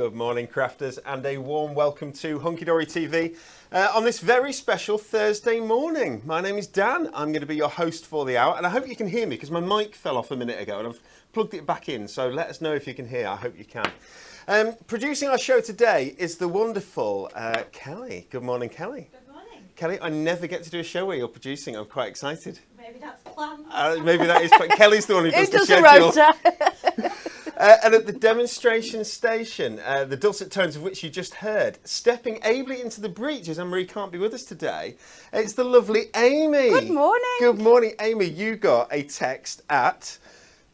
Good morning, crafters, and a warm welcome to Hunky Dory TV on this very special Thursday morning. My name is Dan. I'm going to be your host for the hour, and I hope you can hear me because my mic fell off a minute ago and I've plugged it back in, so let us know if you can hear. I hope you can. Producing our show today is the wonderful Kelly. Good morning, Kelly. Good morning. Kelly, I never get to do a show where you're producing. I'm quite excited. Maybe that's planned. Maybe that is. Kelly's the one who does the schedule. Rota. And at the demonstration station, the dulcet tones of which you just heard, stepping ably into the breach, as Anne-Marie can't be with us today, it's the lovely Amy. Good morning. Good morning, Amy. You got a text at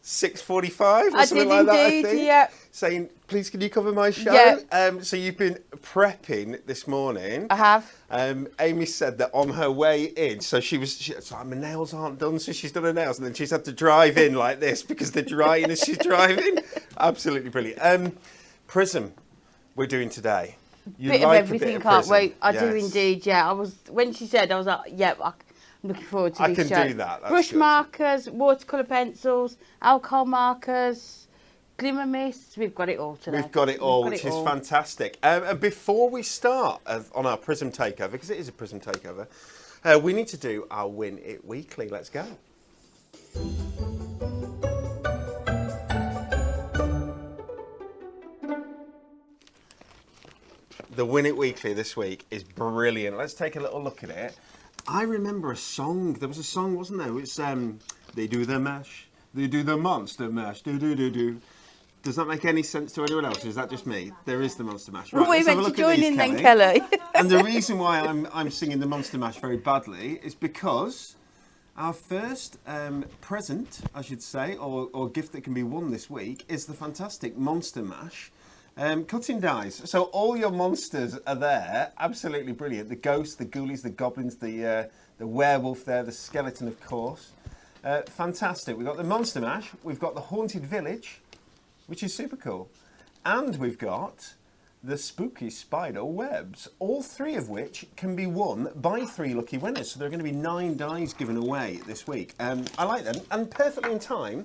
6:45 or I something did like that, I indeed, think, yeah. saying, please can you cover my show? Yeah. So you've been prepping this morning. I have. Amy said that on her way in, so she was like, my nails aren't done, so she's done her nails, and then she's had to drive in like this because they're drying as she's driving. Absolutely brilliant. Prism, we're doing today. You Bit like of everything, a bit of can't Prism? wait. I do Yes. indeed, yeah. When she said, I was like, yeah, I'm looking forward to I this can show. do that, that's Brush good. markers, watercolour pencils, alcohol markers, glimmer mists. We've got it all today. We've got it all, got which it is all. fantastic. And before we start on our Prism Takeover, because it is a Prism Takeover, we need to do our Win It Weekly. Let's go. The Win It Weekly this week is brilliant. Let's take a little look at it. I remember a song. There was a song, wasn't there? It's they do the mash, they do the monster mash, do. Does that make any sense to anyone else? Is that just me? There is the monster mash. Right, Well, we let's have a meant to look at join these, in then, Kelly. And the reason why I'm singing the monster mash very badly is because our first present, I should say, or gift that can be won this week is the fantastic monster mash. Cutting dies. So all your monsters are there. Absolutely brilliant. The ghosts, the ghoulies, the goblins, the werewolf there, the skeleton, of course. Fantastic. We've got the monster mash. We've got the haunted village, which is super cool. And we've got the spooky spider webs. All three of which can be won by 3 lucky winners. So there are going to be 9 dies given away this week. I like them. And perfectly in time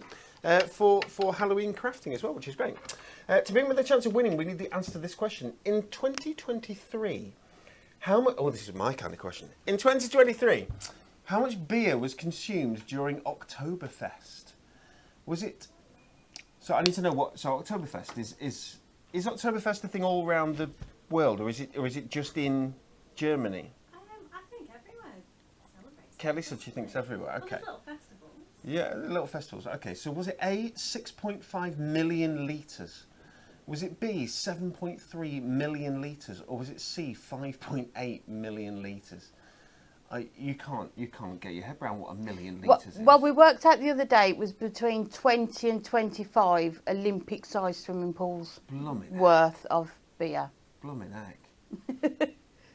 for Halloween crafting as well, which is great. To begin with a chance of winning, we need the answer to this question. In 2023, how much... Oh, this is my kind of question. In 2023, how much beer was consumed during Oktoberfest? Was it... So I need to know what... So Oktoberfest is Oktoberfest a thing all around the world, or is it just in Germany? I think everywhere celebrates. Kelly said she thinks everywhere. Okay. Well, there's little festivals. Yeah, little festivals. Okay, so was it A, 6.5 million litres? Was it B, 7.3 million litres? Or was it C, 5.8 million litres? You can't get your head around what a million litres is. Well, we worked out the other day it was between 20 and 25 Olympic-sized swimming pools Blooming worth of beer. Blooming heck.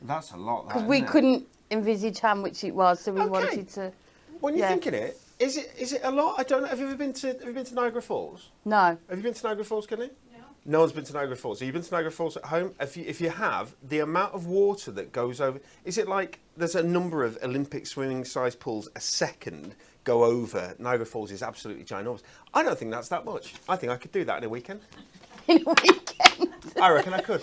That's a lot, Because that, we isn't it? couldn't envisage how much it was, so we Okay. wanted to... When you're yeah. thinking it, is it a lot? I don't know. Have you been to Niagara Falls? No. Have you been to Niagara Falls, Kelly? No. No one's been to Niagara Falls. Have you been to Niagara Falls at home? If you have, the amount of water that goes over... Is it like there's a number of Olympic swimming-sized pools a second go over? Niagara Falls is absolutely ginormous. I don't think that's that much. I think I could do that in a weekend. In a weekend. I reckon I could.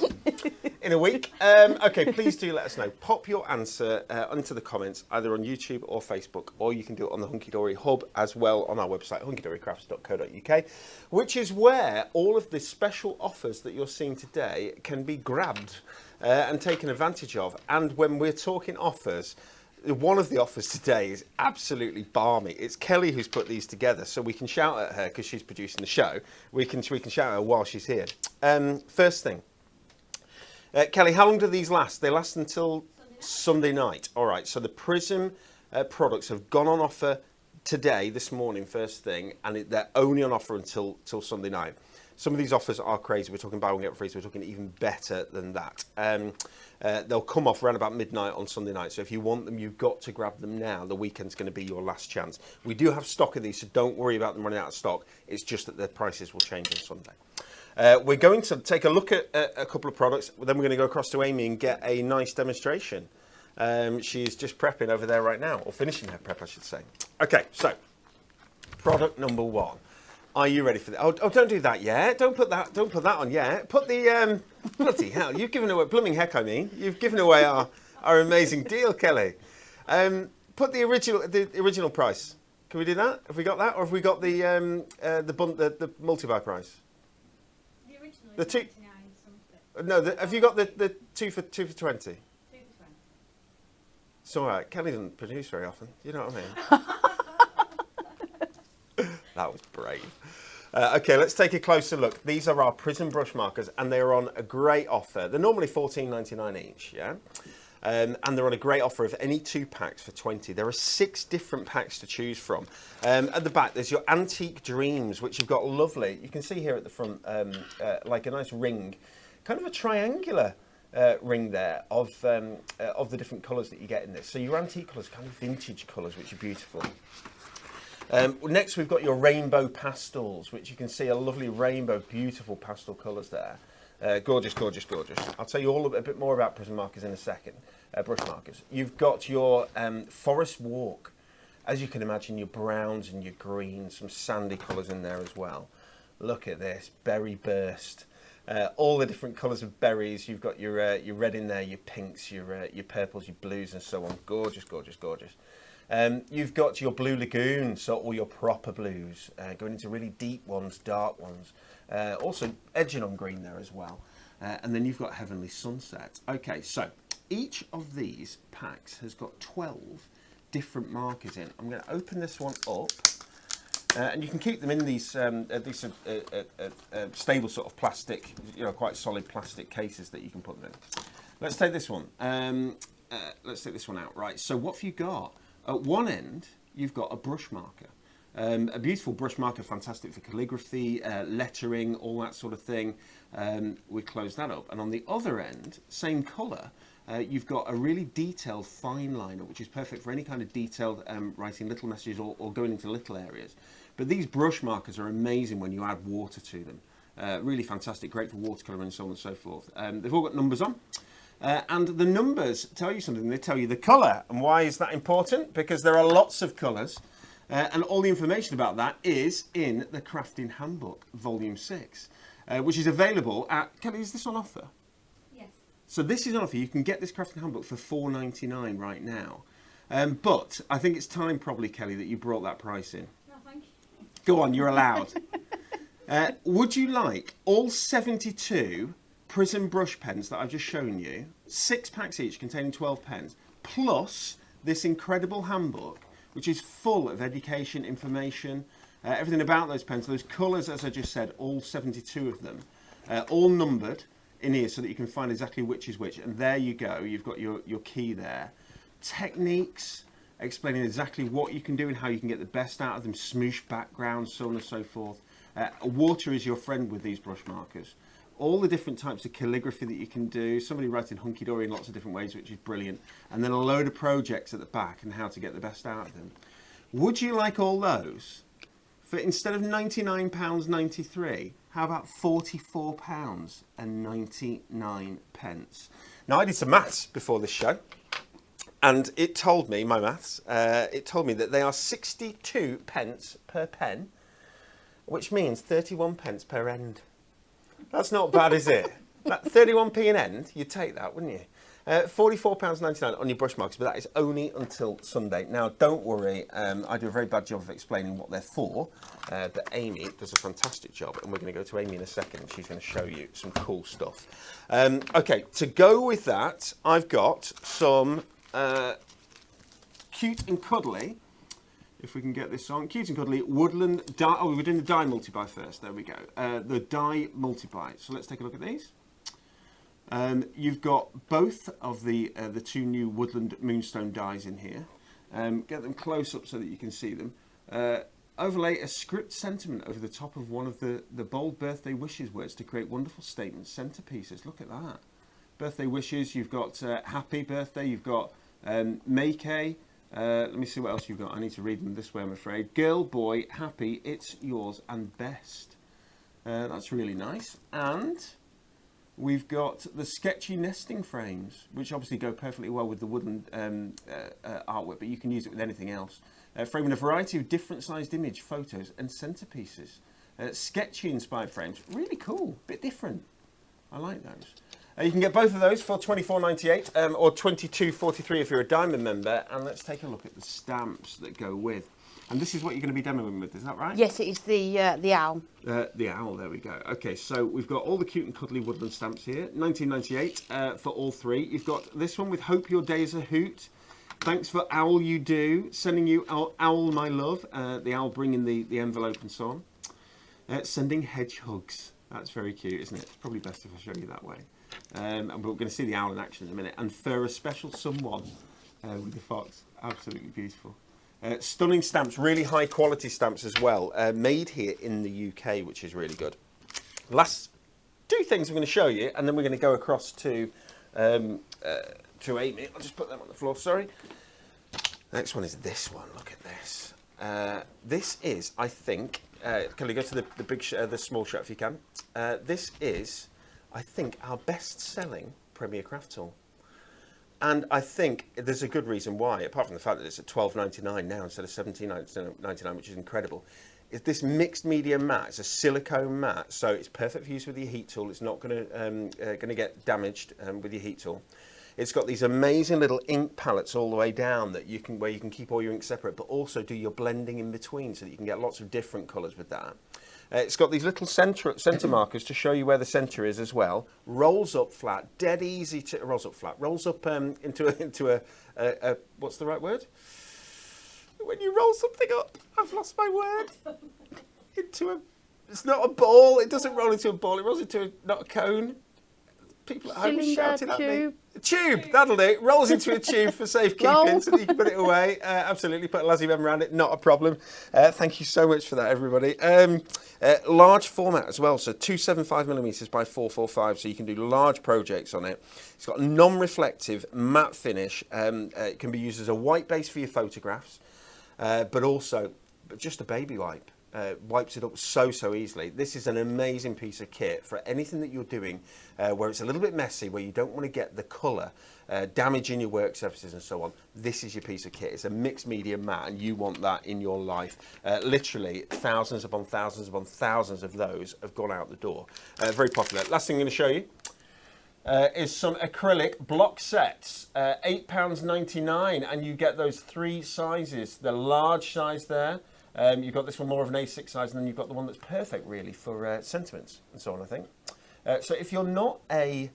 In a week. Okay, please do let us know. Pop your answer into the comments, either on YouTube or Facebook, or you can do it on the Hunky Dory Hub as well on our website, hunkydorycrafts.co.uk, which is where all of the special offers that you're seeing today can be grabbed and taken advantage of. And when we're talking offers, one of the offers today is absolutely balmy. It's Kelly who's put these together, so we can shout at her because she's producing the show. We can shout at her while she's here. First thing, Kelly, how long do these last? They last until Sunday night. All right, so the Prism products have gone on offer today, this morning, first thing, and they're only on offer until Sunday night. Some of these offers are crazy. We're talking buy one, get free, so we're talking even better than that. They'll come off around about midnight on Sunday night, so if you want them, you've got to grab them now. The weekend's going to be your last chance. We do have stock of these, so don't worry about them running out of stock. It's just that their prices will change on Sunday. We're going to take a look at a couple of products, then we're going to go across to Amy and get a nice demonstration. She's just prepping over there right now, or finishing her prep, I should say. Okay, so product number 1. Are you ready for that? Oh, don't do that yet. Don't put that on yet. Put the bloody hell. You've given away blooming heck. I mean, you've given away our amazing deal, Kelly. Put the original price. Can we do that? Have we got that, or have we got the multi-buy price? The original The is two- 99 something. No, have you got the two for 20? 2 for 20. It's all right. Kelly doesn't produce very often. You know what I mean? That was brave. Okay, let's take a closer look. These are our Prism brush markers, and they're on a great offer. They're normally $14.99 each, yeah? And they're on a great offer of any 2 packs for 20. There are 6 different packs to choose from. At the back, there's your Antique Dreams, which you've got lovely. You can see here at the front, like a nice ring, kind of a triangular ring there of the different colours that you get in this. So your antique colours, kind of vintage colours, which are beautiful. Next, we've got your rainbow pastels, which you can see a lovely rainbow, beautiful pastel colours there. Gorgeous, gorgeous, gorgeous. I'll tell you all a bit more about Prism markers in a second, brush markers. You've got your Forest Walk. As you can imagine, your browns and your greens, some sandy colours in there as well. Look at this, Berry Burst. All the different colours of berries. You've got your red in there, your pinks, your purples, your blues and so on. Gorgeous, gorgeous, gorgeous. You've got your Blue Lagoon, so all your proper blues, going into really deep ones, dark ones. Also edging on green there as well. And then you've got Heavenly Sunset. Okay, so each of these packs has got 12 different markers in. I'm going to open this one up. And you can keep them in these stable sort of plastic, quite solid plastic cases that you can put them in. Let's take this one. Let's take this one out. Right, so what have you got? At one end, you've got a brush marker. A beautiful brush marker, fantastic for calligraphy, lettering, all that sort of thing. We close that up. And on the other end, same colour, you've got a really detailed fine liner, which is perfect for any kind of detailed writing little messages or going into little areas. But these brush markers are amazing when you add water to them. Really fantastic, great for watercolour and so on and so forth. They've all got numbers on. And the numbers tell you something. They tell you the colour. And why is that important? Because there are lots of colours. And all the information about that is in the Crafting Handbook, Volume 6, which is available at... Kelly, is this on offer? Yes. So this is on offer. You can get this Crafting Handbook for $4.99 right now. But I think it's time, probably, Kelly, that you brought that price in. No, thank you. Go on, you're allowed. Would you like all 72 Prism brush pens that I've just shown you, 6 packs each containing 12 pens, plus this incredible handbook, which is full of education, information, everything about those pens, those colours, as I just said, all 72 of them, all numbered in here so that you can find exactly which is which. And there you go, you've got your key there. Techniques, explaining exactly what you can do and how you can get the best out of them, smoosh backgrounds, so on and so forth. Water is your friend with these brush markers. All the different types of calligraphy that you can do, somebody writing hunky-dory in lots of different ways, which is brilliant, and then a load of projects at the back and how to get the best out of them. Would you like all those for, instead of £99.93, how about £44.99? Now, I did some maths before this show, and it told me, my maths, it told me that they are 62 pence per pen, which means 31 pence per end. That's not bad, is it? 31p an end, you'd take that, wouldn't you? £44.99 on your brush markers, but that is only until Sunday. Now, don't worry, I do a very bad job of explaining what they're for, but Amy does a fantastic job, and we're going to go to Amy in a second, and she's going to show you some cool stuff. Okay, to go with that, I've got some cute and cuddly, if we can get this on, cute and cuddly Woodland die. Oh, we're doing the die multi-buy first. There we go. The die multi-buy. So let's take a look at these. You've got both of the 2 new Woodland Moonstone dies in here. Get them close up so that you can see them. Overlay a script sentiment over the top of one of the bold birthday wishes words to create wonderful statements, centerpieces. Look at that. Birthday wishes. You've got happy birthday. You've got make a. Let me see what else you've got. I need to read them this way, I'm afraid. Girl, boy, happy, it's yours, and best. That's really nice. And we've got the sketchy nesting frames, which obviously go perfectly well with the Woodland artwork, but you can use it with anything else. Framing a variety of different sized image, photos, and centerpieces. sketchy inspired frames. Really cool, bit different. I like those. You can get both of those for $24.98 or $22.43 if you're a Diamond member. And let's take a look at the stamps that go with. And this is what you're going to be demoing with, is that right? Yes, it is the owl. The owl, there we go. Okay, so we've got all the cute and cuddly Woodland stamps here. $19.98 for all three. You've got this one with Hope Your Day's a Hoot. Thanks for Owl You Do. Sending you Owl My Love. The owl bringing the envelope and so on. Sending hedgehogs. That's very cute, isn't it? It's probably best if I show you that way. And we're going to see the owl in action in a minute. And for a special someone with the fox. Absolutely beautiful. Stunning stamps, really high quality stamps as well. Made here in the UK, which is really good. Last two things I'm going to show you, and then we're going to go across to Amy. I'll just put them on the floor, sorry. Next one is this one. Look at this. This is, I think, can you go to the small shot if you can? This is, I think, our best-selling Premier Craft tool. And I think there's a good reason why, apart from the fact that it's at $12.99 now instead of $17.99, which is incredible. Is this mixed media mat? It's a silicone mat, so it's perfect for use with your heat tool. It's not going to get damaged with your heat tool. It's got these amazing little ink palettes all the way down that where you can keep all your ink separate, but also do your blending in between, so that you can get lots of different colours with that. It's got these little centre markers to show you where the centre is as well. Rolls up flat, dead easy to rolls up flat. Rolls up into a what's the right word? When you roll something up, I've lost my word. It's not a ball. It doesn't roll into a ball. It rolls into not a cone. People at home shouting at me. A tube, that'll do. It rolls into a tube for safekeeping so that you can put it away. Absolutely, put a Lassie Bem around it, not a problem. Thank you so much for that, everybody. Large format as well, so 275mm by 445, so you can do large projects on it. It's got a non-reflective matte finish. It can be used as a white base for your photographs, but also just a baby wipe. Wipes it up so easily. This is an amazing piece of kit for anything that you're doing where it's a little bit messy, where you don't want to get the colour damaging your work surfaces and so on. This is your piece of kit. It's a mixed media mat and you want that in your life. Literally thousands upon thousands upon thousands of those have gone out the door. Very popular. Last thing I'm going to show you is some acrylic block sets, £8.99, and you get those three sizes. The large size there. You've got this one more of an A6 size, and then you've got the one that's perfect, really, for sentiments and so on, I think. So if you're not a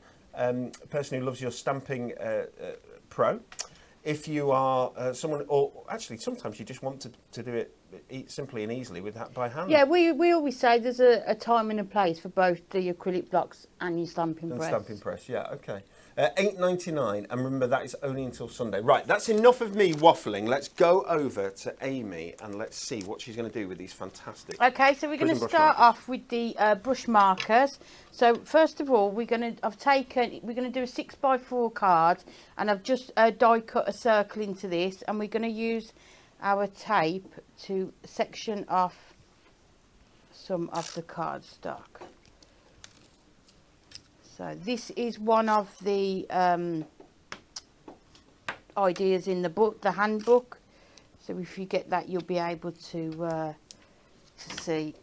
person who loves your stamping pro, if you are someone, or actually sometimes you just want to do it simply and easily with that by hand. Yeah, we always say there's a time and a place for both the acrylic blocks and your stamping press. Stamping press, yeah, okay. $8.99, and remember that is only until Sunday. Right, that's enough of me waffling. Let's go over to Amy and let's see what she's going to do with these fantastic. Okay, so we're going to start off with the brush markers. So first of all, we're going to do a 6x4 card, and I've just die cut a circle into this, and we're going to use our tape to section off some of the cardstock. So this is one of the ideas in the book, the handbook. So if you get that, you'll be able to see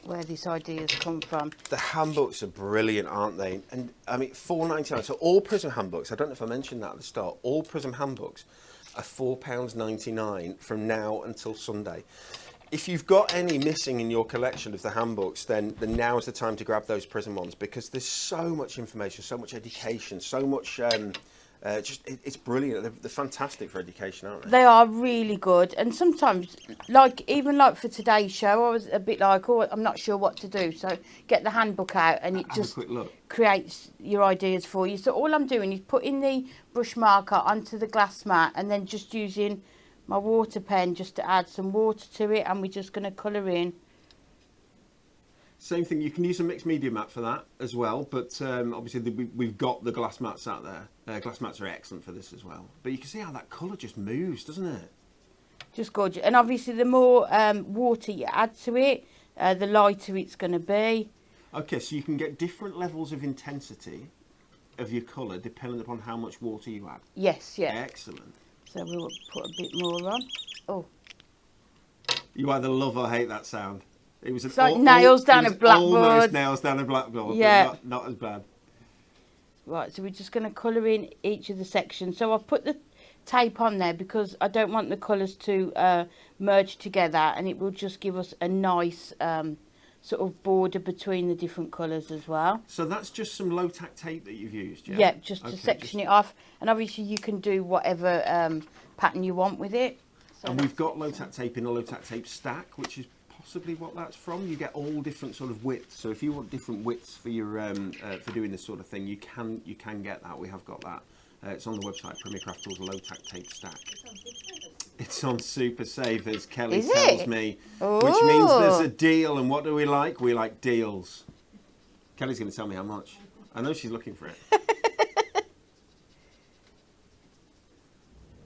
where this idea has come from. The handbooks are brilliant, aren't they? And I mean, $4.99. So all Prism handbooks, I don't know if I mentioned that at the start, all Prism handbooks are £4.99 from now until Sunday. If you've got any missing in your collection of the handbooks, then now is the time to grab those Prism ones, because there's so much information, so much education, so much, it's brilliant. They're fantastic for education, aren't they? They are really good. And sometimes, even for today's show, I was a bit like, oh, I'm not sure what to do. So get the handbook out and it just creates your ideas for you. So all I'm doing is putting the brush marker onto the glass mat and then just using my water pen just to add some water to it, and we're just going to colour in. Same thing, you can use a mixed media mat for that as well, but obviously we've got the glass mats out there. Glass mats are excellent for this as well. But you can see how that colour just moves, doesn't it? Just gorgeous. And obviously the more water you add to it, the lighter it's going to be. Okay, so you can get different levels of intensity of your colour depending upon how much water you add. Yes, yeah. Excellent. So we'll put a bit more on. Oh. You either love or hate that sound. It was It's like nails down a blackboard. Almost nails down a blackboard, yeah. but not as bad. Right, so we're just going to colour in each of the sections. So I've put the tape on there because I don't want the colours to merge together, and it will just give us a nice sort of border between the different colours as well. So that's just some low-tack tape that you've used, yeah? Yeah, just to section it off. And obviously you can do whatever pattern you want with it. So and we've got low-tack tape in a low-tack tape stack, which is possibly what that's from. You get all different sort of widths. So if you want different widths for your for doing this sort of thing, you can get that. We have got that. It's on the website, Premier Craft Tools low-tack tape stack. It's on Super Savers, Kelly tells me, which means there's a deal. And what do we like? We like deals. Kelly's going to tell me how much. I know she's looking for it.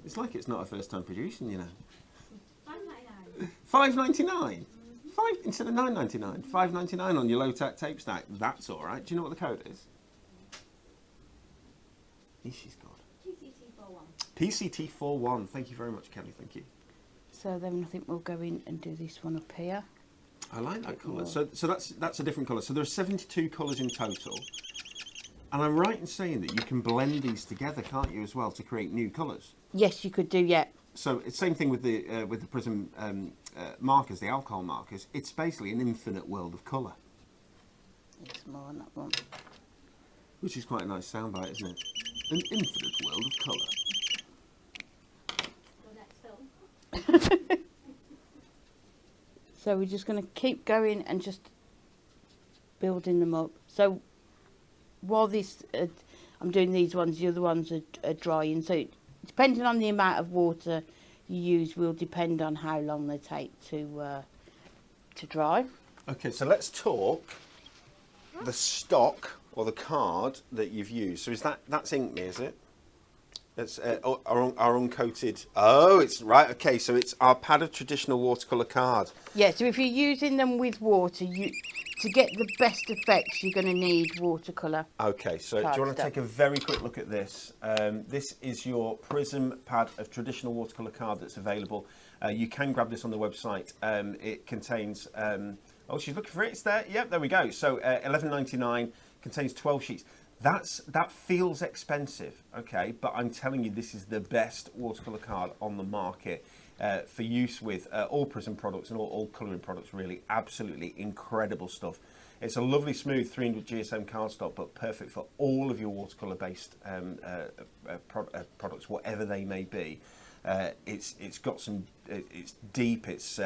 It's like it's not her first time producing, you know. $5.99. $5 instead of $9.99. $5.99 on your low-tack tape stack. That's all right. Do you know what the code is? She's got PCT41. Thank you very much, Kelly. Thank you. So then I think we'll go in and do this one up here. I like that colour. So that's a different colour. So there are 72 colours in total. And I'm right in saying that you can blend these together, can't you, as well, to create new colours? Yes, you could do, yeah. So it's same thing with the Prism markers, the alcohol markers. It's basically an infinite world of colour. It's more on that one. Which is quite a nice soundbite, isn't it? An infinite world of colour. So we're just going to keep going and just building them up. So while this, I'm doing these ones, the other ones are drying. So depending on the amount of water you use will depend on how long they take to dry. Okay, so let's talk the stock or the card that you've used. So that's Ink Me, is it? It's our uncoated. Oh, it's right. Okay, so it's our pad of traditional watercolor card. Yeah. So if you're using them with water, to get the best effects, you're going to need watercolor. Okay. So do you want to take a very quick look at this? This is your Prism pad of traditional watercolor card that's available. You can grab this on the website. It contains. Oh, she's looking for it. It's there. Yep. There we go. So $11.99 contains 12 sheets. That feels expensive, okay, but I'm telling you, this is the best watercolor card on the market for use with all Prism products and all colouring products, really. Absolutely incredible stuff. It's a lovely, smooth 300 GSM cardstock, but perfect for all of your watercolor-based products, whatever they may be. It's got some, it's deep, it's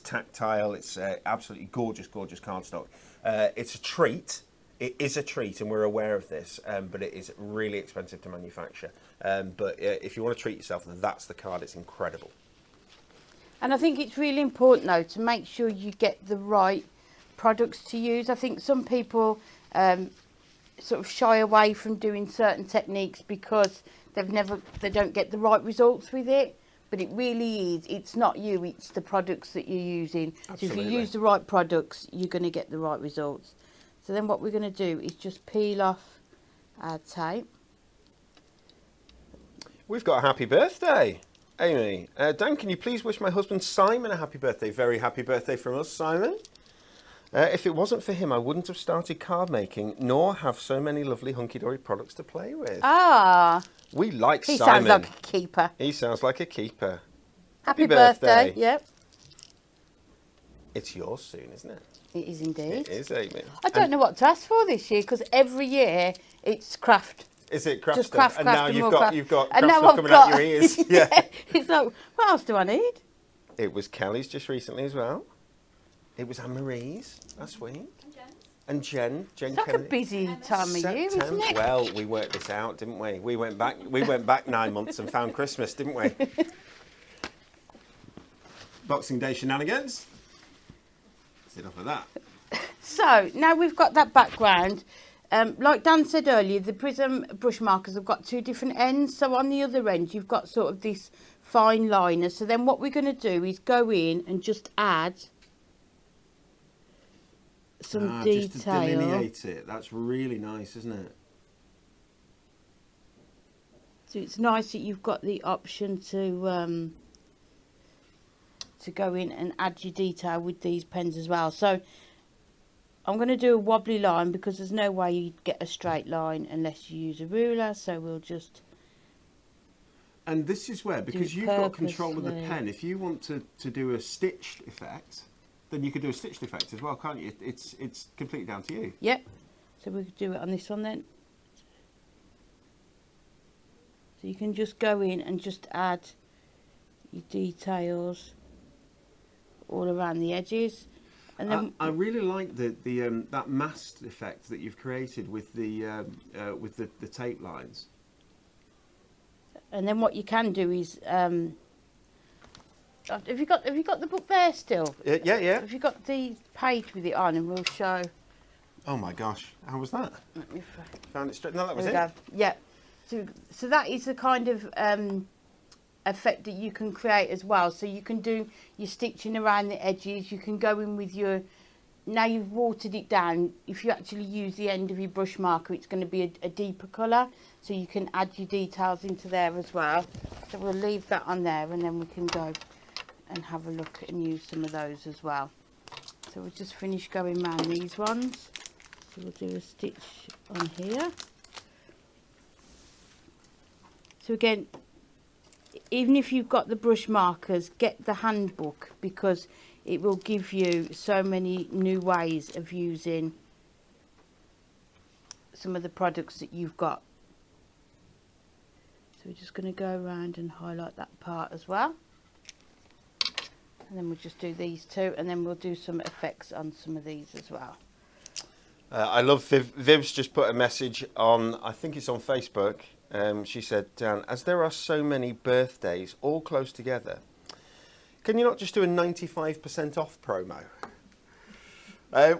tactile, it's absolutely gorgeous, gorgeous cardstock. It's a treat. It is a treat, and we're aware of this, but it is really expensive to manufacture. But if you want to treat yourself, that's the card. It's incredible. And I think it's really important, though, to make sure you get the right products to use. I think some people sort of shy away from doing certain techniques because they don't get the right results with it. But it really is. It's not you. It's the products that you're using. Absolutely. So if you use the right products, you're going to get the right results. So then what we're going to do is just peel off our tape. We've got a happy birthday, Amy. Dan, can you please wish my husband Simon a happy birthday? Very happy birthday from us, Simon. If it wasn't for him, I wouldn't have started card making, nor have so many lovely hunky-dory products to play with. Ah. We like Simon. He sounds like a keeper. He sounds like a keeper. Happy birthday. Yep. It's yours soon, isn't it? It is indeed. It is, Amy. I don't know what to ask for this year because every year it's craft. Is it craft just stuff? Craft, and craft, now and you've got and craft now stuff coming out your ears. Yeah. It's like, what else do I need? It was Kelly's just recently as well. It was Anne-Marie's last week. And Jen it's like Kennedy. A busy time of year, isn't it? Well, we worked this out, didn't we? We went back 9 months and found Christmas, didn't we? Boxing Day shenanigans. That's enough of that. So now we've got that background. Like Dan said earlier, the Prism brush markers have got two different ends. So on the other end, you've got sort of this fine liner. So then what we're going to do is go in and just add some detail. Just to delineate it. That's really nice, isn't it? So it's nice that you've got the option to to go in and add your detail with these pens as well. So I'm going to do a wobbly line because there's no way you'd get a straight line unless you use a ruler. So we'll just... And this is where, because you've got control of the pen, if you want to do a stitched effect, then you could do a stitched effect as well, can't you? It's completely down to you. Yep. So we could do it on this one then. So you can just go in and just add your details all around the edges. And then I really like that masked effect that you've created with the tape lines. And then what you can do is, have you got the book there still? Yeah. Have you got the page with it on, and we'll show. Oh my gosh, how was that? Let me Found it straight. No, that was there we it. go. Yeah. So that is the kind of effect that you can create as well. So you can do your stitching around the edges. You can go in with your. Now you've watered it down, if you actually use the end of your brush marker, it's going to be a deeper colour. So you can add your details into there as well. So we'll leave that on there, and then we can go and have a look and use some of those as well. So we'll just finish going around these ones. So we'll do a stitch on here. So again, even if you've got the brush markers, get the handbook, because it will give you so many new ways of using some of the products that you've got. So we're just going to go around and highlight that part as well. And then we'll just do these two, and then we'll do some effects on some of these as well. I love Viv's just put a message on, I think it's on Facebook. She said, Dan, as there are so many birthdays all close together, can you not just do a 95% off promo?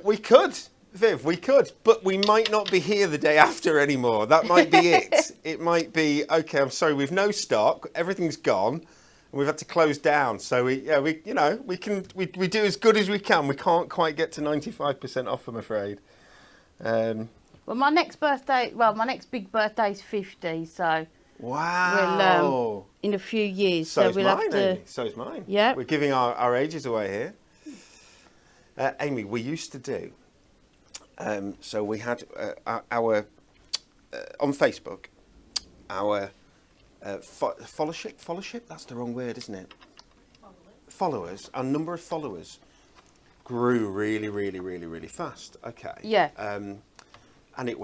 We could, Viv, we could, but we might not be here the day after anymore. That might be it. It might be, okay, I'm sorry, we've no stock, everything's gone, and we've had to close down. So we do as good as we can. We can't quite get to 95% off, I'm afraid. Well, my next big birthday is 50, so wow, we'll, in a few years. So we'll have to. Amy. So is mine. Yeah, we're giving our ages away here. Amy, we used to do. So we had our on Facebook, our followership. That's the wrong word, isn't it? Followers. Our number of followers grew really fast. Okay. Yeah. And it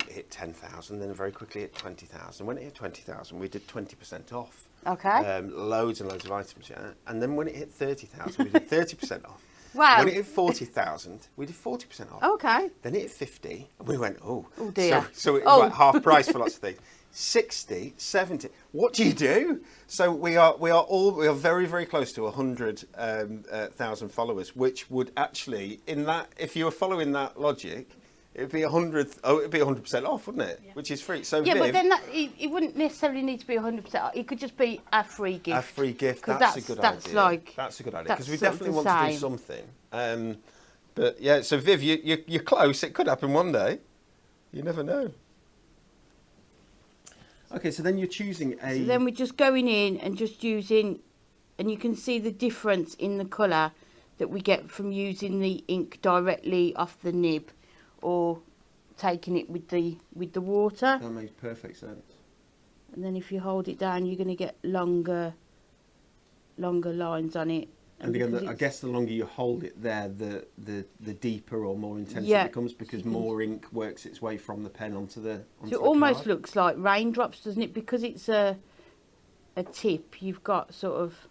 hit 10,000, then very quickly hit 20,000. When it hit 20,000, we did 20% off. Okay. Loads and loads of items, yeah. And then when it hit 30,000, we did 30% off. Wow. When it hit 40,000, we did 40% off. Okay. Then it hit 50, and we went, oh dear. So it was like half price for lots of things. 60, 70. What do you do? So we are very, very close to 100,000 followers, which would actually, if you were following that logic, it'd be 100% off, wouldn't it? Yeah. Which is free. So yeah, Viv, but then it wouldn't necessarily need to be 100% off. It could just be a free gift. A free gift. That's a good idea. That's a good idea, because we definitely want to do something. But yeah, so Viv, you're close. It could happen one day. You never know. Okay, so then you're choosing a... So then we're just going in and just using, and you can see the difference in the colour that we get from using the ink directly off the nib or taking it with the water. That makes perfect sense. And then if you hold it down, you're going to get longer lines on it. And again, I guess the longer you hold it there, the deeper or more intense it becomes, because more ink works its way from the pen onto the So it almost looks like raindrops, doesn't it? Because it's a tip, you've got sort of...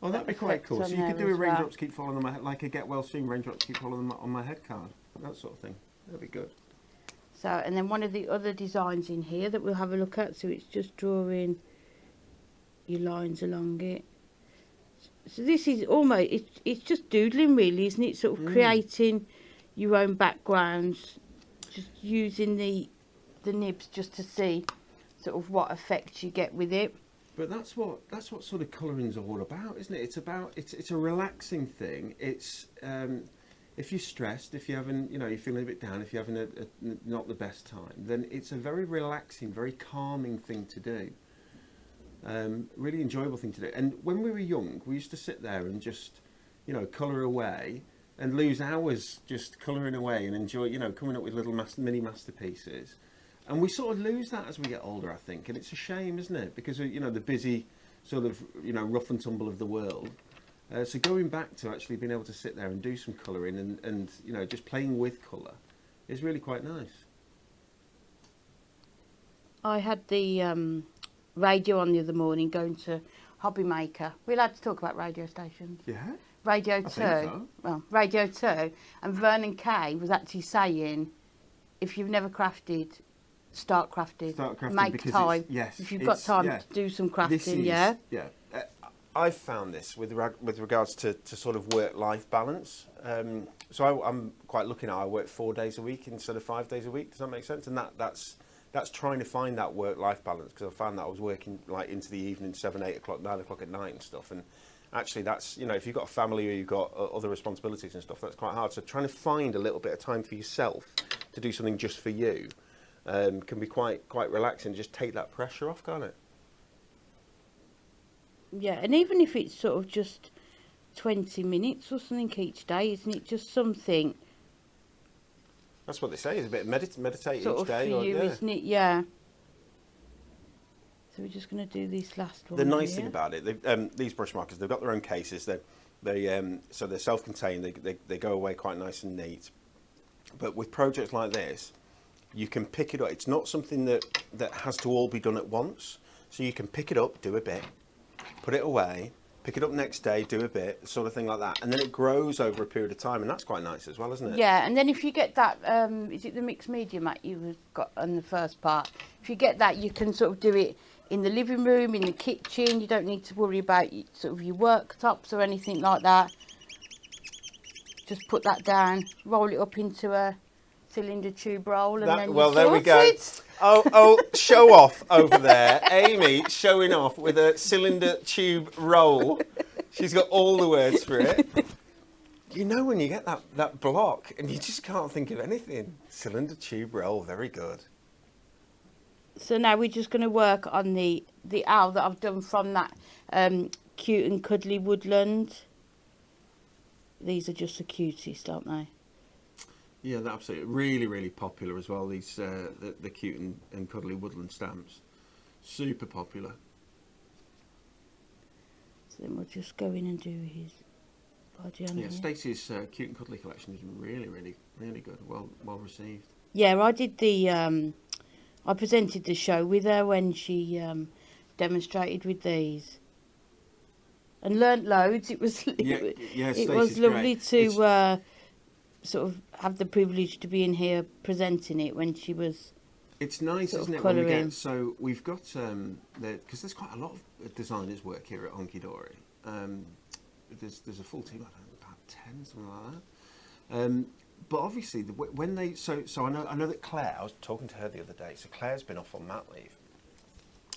Oh, that'd be quite cool. So you could do a raindrops keep falling on my head, like a get well soon raindrops keep falling on my head card. That sort of thing. That'd be good. So, and then one of the other designs in here that we'll have a look at, so it's just drawing your lines along it. So this is almost, it's just doodling really, isn't it? Sort of creating your own backgrounds, just using the nibs just to see sort of what effects you get with it. But that's what sort of colouring's all about, isn't it? It's a relaxing thing. It's if you're stressed, if you're having, you're feeling a bit down, if you're having a not the best time, then it's a very relaxing, very calming thing to do. Really enjoyable thing to do. And when we were young, we used to sit there and just, colour away and lose hours just colouring away and enjoy, coming up with little mini masterpieces. And we sort of lose that as we get older, I think. And it's a shame, isn't it? Because, the busy sort of, rough and tumble of the world. So going back to actually being able to sit there and do some colouring and just playing with colour is really quite nice. I had the radio on the other morning going to Hobby Maker. We're allowed to talk about radio stations. Yeah. Radio 2. I think so. Well, Radio 2. And Vernon Kay was actually saying, if you've never crafted, start crafting. Make time. Yes. If you've got time to do some crafting, Yeah. I've found this with regards to sort of work-life balance. So I'm quite lucky now. I work 4 days a week instead of 5 days a week. Does that make sense? And that's trying to find that work-life balance, because I found that I was working like into the evening, 7, 8 o'clock, 9 o'clock at night and stuff. And actually that's, if you've got a family or you've got other responsibilities and stuff, that's quite hard. So trying to find a little bit of time for yourself to do something just for you can be quite relaxing. Just take that pressure off, can't it? Yeah, and even if it's sort of just 20 minutes or something each day, isn't it just something? That's what they say, is a bit of meditate Sort each of day. for you, isn't it? Yeah. So we're just going to do this last one. The nice thing about it, these brush markers, they've got their own cases. So they're self-contained. They go away quite nice and neat. But with projects like this, you can pick it up. It's not something that has to all be done at once. So you can pick it up, do a bit, put it away, pick it up next day, do a bit, sort of thing like that. And then it grows over a period of time, and that's quite nice as well, isn't it? Yeah, and then if you get that, is it the mixed media mat you've got on the first part? If you get that, you can sort of do it in the living room, in the kitchen. You don't need to worry about sort of your worktops or anything like that. Just put that down, roll it up into a cylinder tube roll, and then well, there we go. It. Oh, show off over there. Amy showing off with a cylinder tube roll. She's got all the words for it. When you get that block and you just can't think of anything. Cylinder tube roll, very good. So now we're just going to work on the owl that I've done from that cute and cuddly Woodland. These are just the cutest, aren't they? Yeah, they're absolutely really, really popular as well. These the cute and cuddly Woodland stamps, super popular. So then we'll just go in and do his body on here. Stacey's cute and cuddly collection is really, really, really good. Well received. Yeah, I did the. I presented the show with her when she demonstrated with these, and learnt loads. It was it was lovely to sort of have the privilege to be in here presenting it when she was. It's nice, isn't it? When we get, so we've got because there's quite a lot of designers work here at Honky Dory. There's a full team, I don't know, about 10, something like that. But obviously, when they so I know that Claire. I was talking to her the other day. So Claire's been off on mat leave,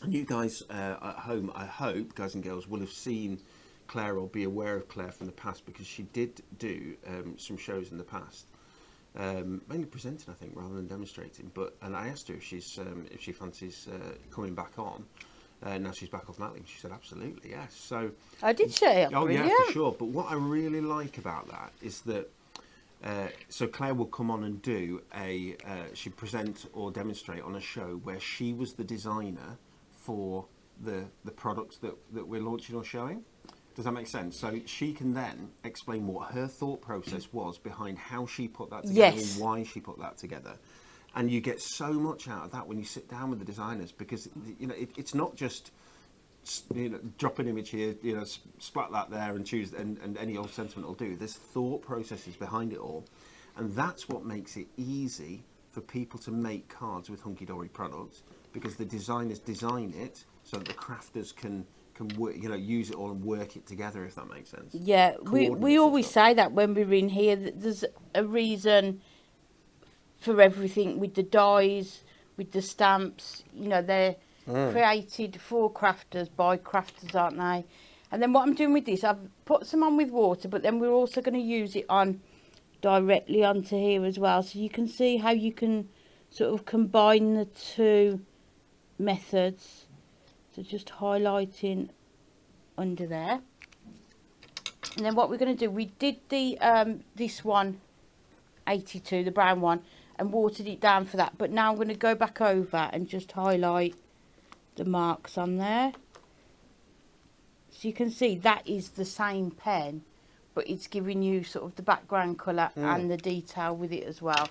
and you guys at home, I hope, guys and girls, will have seen Claire or be aware of Claire from the past, because she did do some shows in the past, mainly presenting, I think, rather than demonstrating. And I asked her if she fancies coming back on. Now she's back off mat leave. She said absolutely, yes. So I did say it. Oh yeah, for sure. But what I really like about that is that. So Claire will come on and do she'd present or demonstrate on a show where she was the designer for the products that we're launching or showing. Does that make sense? So she can then explain what her thought process was behind how she put that together, and why she put that together. And you get so much out of that when you sit down with the designers, because it's not just drop an image here, splat that there and choose, and any old sentiment will do. There's thought processes behind it all, and that's what makes it easy for people to make cards with Hunky Dory products, because the designers design it so that the crafters can work, use it all and work it together, if that makes sense. Yeah, we always say that when we're in here, that there's a reason for everything, with the dies, with the stamps. They're created for crafters by crafters, aren't they? And then what I'm doing with this, I've put some on with water, but then we're also going to use it on directly onto here as well, so you can see how you can sort of combine the two methods. So just highlighting under there. And then what we're going to do, we did the this one, 82, the brown one, and watered it down for that. But now I'm going to go back over and just highlight the marks on there. So you can see that is the same pen, but it's giving you sort of the background colour and the detail with it as well.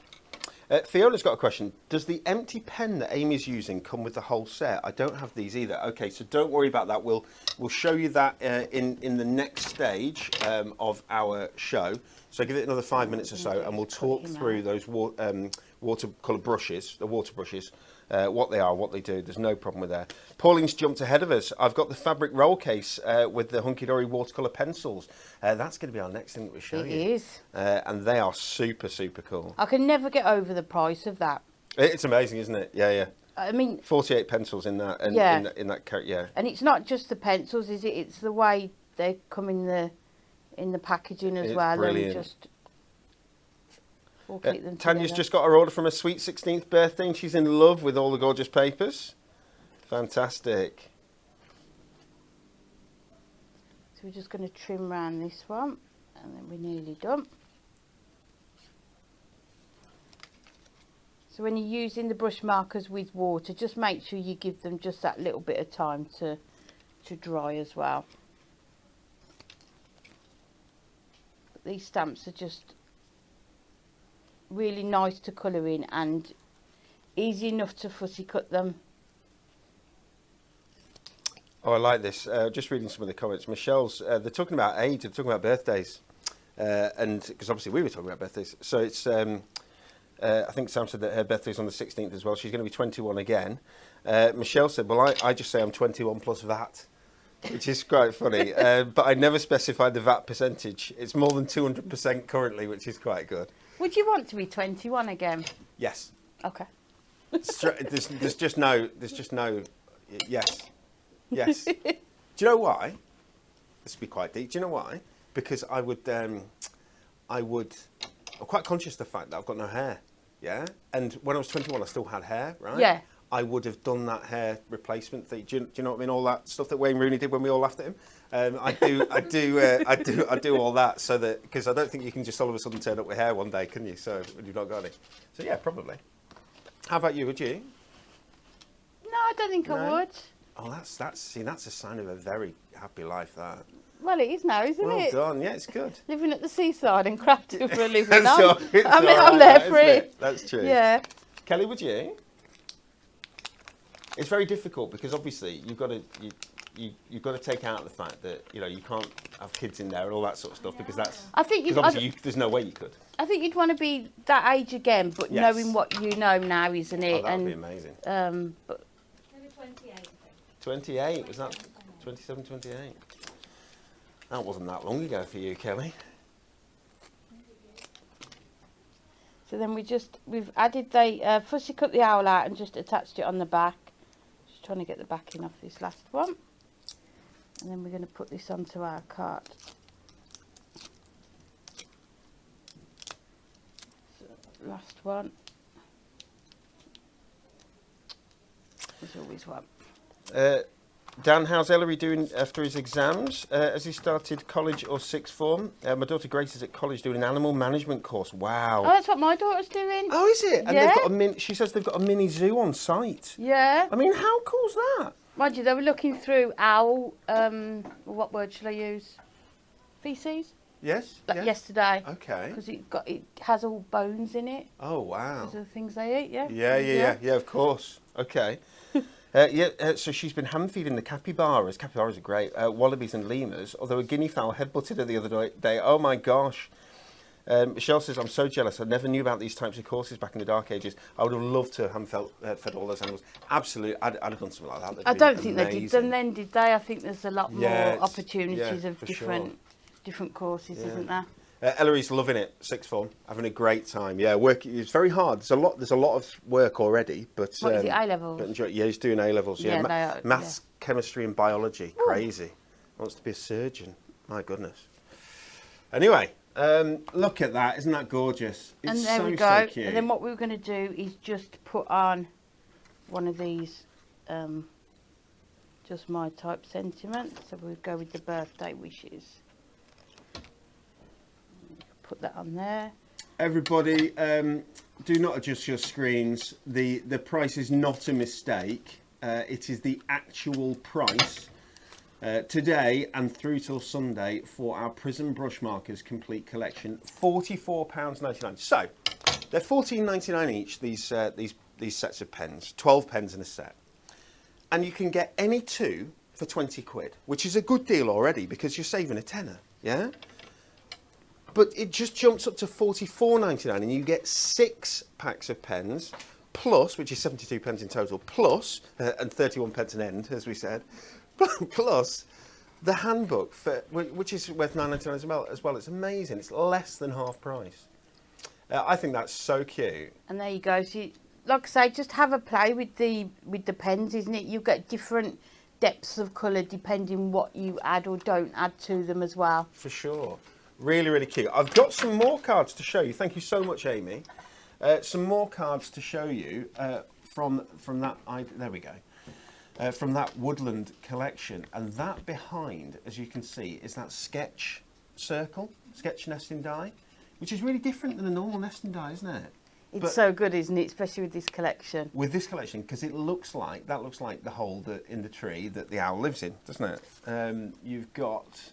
Fiona's got a question. Does the empty pen that Amy's using come with the whole set? I don't have these either. Okay, so don't worry about that. We'll show you that in the next stage of our show. So give it another 5 minutes or so, and we'll talk through those watercolour brushes, the water brushes, what they are, what they do. There's no problem with that. Pauline's jumped ahead of us. I've got the fabric roll case with the Hunky Dory watercolour pencils. That's going to be our next thing that we show you. It is. And they are super, super cool. I can never get over the price of that. It's amazing, isn't it? Yeah, yeah. I mean, 48 pencils in that, and in that carrot, yeah. And it's not just the pencils, is it? It's the way they come in the packaging as well. Brilliant. And just we'll keep them Tanya's together. just got her order from her sweet 16th birthday, and she's in love with all the gorgeous papers. Fantastic. So we're just going to trim around this one, and then we're nearly done. So when you're using the brush markers with water, just make sure you give them just that little bit of time to dry as well. But these stamps are just really nice to colour in and easy enough to fussy cut them. Oh, I like this. Just reading some of the comments. Michelle's, they're talking about age, they're talking about birthdays. And because obviously we were talking about birthdays. So it's, I think Sam said that her birthday's on the 16th as well. She's going to be 21 again. Michelle said, well, I just say I'm 21 plus VAT, which is quite funny. But I never specified the VAT percentage. It's more than 200% currently, which is quite good. Would you want to be 21 again? Yes. Okay. There's just no, yes. Yes. Do you know why? This would be quite deep. Do you know why? Because I'm quite conscious of the fact that I've got no hair. Yeah. And when I was 21, I still had hair, right? Yeah. I would have done that hair replacement thing. Do you know what I mean? All that stuff that Wayne Rooney did when we all laughed at him. I do all that so that, because I don't think you can just all of a sudden turn up with hair one day, can you? So when you've not got any. So yeah, probably. How about you? Would you? No, I don't think I would. Oh, that's a sign of a very happy life, that. Well, it is now, isn't it? Well done. Yeah, it's good. Living at the seaside and crafting for a living. I'm I'm there for it. That's true. Yeah. Kelly, would you? It's very difficult because obviously you've got to take out the fact that you can't have kids in there and all that sort of stuff because that's. I think there's no way you could. I think you'd want to be that age again, but knowing what you know now, isn't it? Oh, that would be amazing. But 28. 28, was that 27, 28? That wasn't that long ago for you, Kelly. So then we've added the fussy cut the owl out and just attached it on the back. Just trying to get the backing off this last one. And then we're going to put this onto our card. So last one. There's always one. Dan, how's Ellery doing after his exams? Has he started college or sixth form? My daughter Grace is at college doing an animal management course. Wow. Oh, that's what my daughter's doing. Oh, is it? And they've got she says they've got a mini zoo on site. Yeah. I mean, how cool's that? Mind you, they were looking through owl, what word should I use? Feces? Yes. Yesterday. Okay. Because it has all bones in it. Oh, wow. Those are the things they eat, yeah? Yeah, of course. Okay. So she's been hand feeding the capybaras. Capybaras are great. Wallabies and lemurs. Although a guinea fowl headbutted her the other day. Oh my gosh. Michelle says, I'm so jealous. I never knew about these types of courses back in the dark ages. I would have loved to have fed all those animals. Absolutely. I'd have done something like that. I don't think they did them then, did they? I think there's a lot more opportunities of different courses, isn't there? Ellery's loving it, sixth form, having a great time. Yeah, it's very hard. There's a lot of work already, but what is it, A-levels? He's doing A-levels. Yeah, they are, maths, chemistry, and biology. Ooh. Crazy. Wants to be a surgeon. My goodness. Anyway, look at that. Isn't that gorgeous? It's and there we go. So cute. And then what we were going to do is just put on one of these, Just my type sentiment. So we'll go with the birthday wishes. Put that on there. Everybody, do not adjust your screens. The price is not a mistake. It is the actual price today and through till Sunday for our Prism brush markers complete collection. £44.99. So they're £14.99 each. These sets of pens, 12 pens in a set, and you can get any two for 20 quid, which is a good deal already because you're saving a tenner. Yeah. But it just jumps up to £44.99 and you get 6 packs of pens, plus, which is 72 pence in total, plus, and 31 pence an end, as we said, plus the handbook, which is worth £9.99 as well. It's amazing. It's less than half price. I think that's so cute. And there you go. So you, like I say, just have a play with the pens, isn't it? You get different depths of colour depending what you add or don't add to them as well. For sure. Really, really cute. I've got some more cards to show you. Thank you so much, Amy. Some more cards to show you from that. There we go. From that Woodland collection, and that behind, as you can see, is that sketch circle, sketch nesting die, which is really different than a normal nesting die, isn't it? It's so good, isn't it? Especially with this collection. With this collection, because it looks like the hole in the tree that the owl lives in, doesn't it? You've got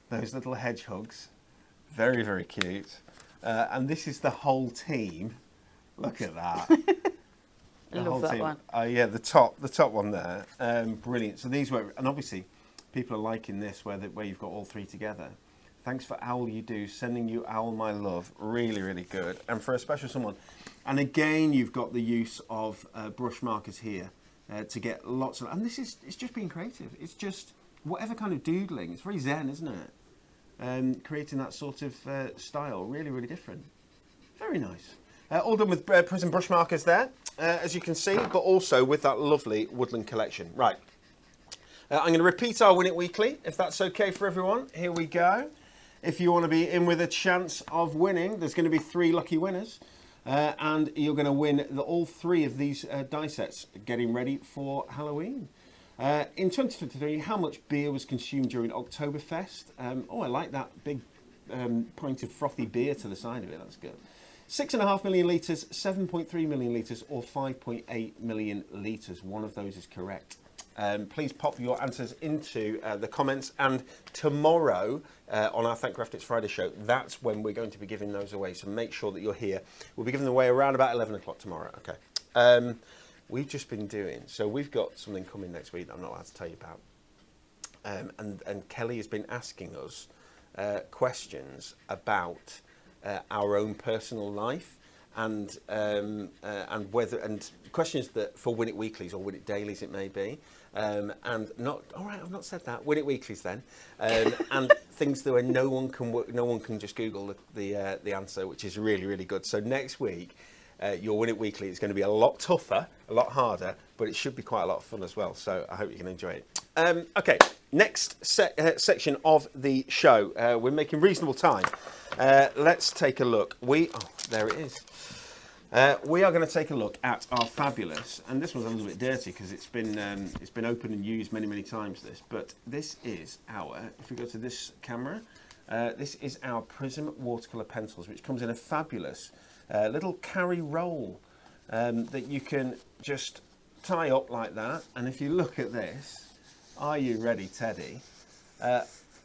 those little hedgehogs, very, very cute. And this is the whole team. Look at that. I love that one. Yeah, the top one there. Brilliant. So these were, and obviously people are liking this where you've got all three together. Thanks for Owl You Do, sending you Owl my love. Really, really good. And for a special someone. And again, you've got the use of brush markers here to get lots of, and it's just being creative. It's just whatever kind of doodling. It's very zen, isn't it? Creating that sort of style, really, really different. Very nice. All done with Prism brush markers there, as you can see, but also with that lovely Woodland collection. Right. I'm going to repeat our Win It Weekly, if that's okay for everyone. Here we go. If you want to be in with a chance of winning, there's going to be 3 lucky winners. And you're going to win all 3 of these die sets, getting ready for Halloween. In 2023, how much beer was consumed during Oktoberfest? Oh, I like that big pint of frothy beer to the side of it. That's good. 6.5 million litres, 7.3 million litres, or 5.8 million litres. One of those is correct. Please pop your answers into the comments, and tomorrow on our Thank Graphics Friday show, that's when we're going to be giving those away, so make sure that you're here. We'll be giving them away around about 11 o'clock tomorrow. Okay. We've just been doing, so we've got something coming next week that I'm not allowed to tell you about, and Kelly has been asking us questions about our own personal life, and whether, and questions that for Win It Weeklies or Win It Dailies it may be, and not, all right, I've not said that, Win It Weeklies then, and things that where no one can just Google the answer, which is really, really good. So next week, your Win It Weekly is going to be a lot tougher, a lot harder, but it should be quite a lot of fun as well. So I hope you can enjoy it. Okay, next section of the show. We're making reasonable time. Let's take a look. There it is. We are going to take a look at our fabulous, and this one's a little bit dirty because it's been opened and used many, many times. But this is our, if we go to this camera, this is our Prism watercolor pencils, which comes in a fabulous little carry roll that you can just tie up like that. And if you look at this, are you ready, Teddy?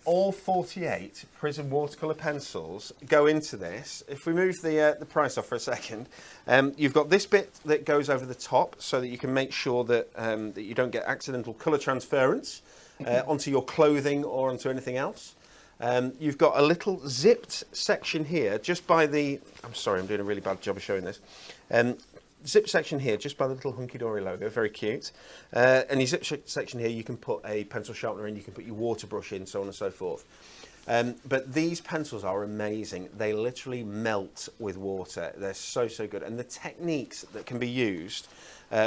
All 48 Prism watercolor pencils go into this. If we move the price off for a second, you've got this bit that goes over the top so that you can make sure that that you don't get accidental color transference onto your clothing or onto anything else. You've got a little zipped section here just by the, I'm sorry, I'm doing a really bad job of showing this. Zip section here just by the little Hunky Dory logo, very cute. And your zip section here, you can put a pencil sharpener in, you can put your water brush in, so on and so forth. But these pencils are amazing. They literally melt with water. They're so, so good. And the techniques that can be used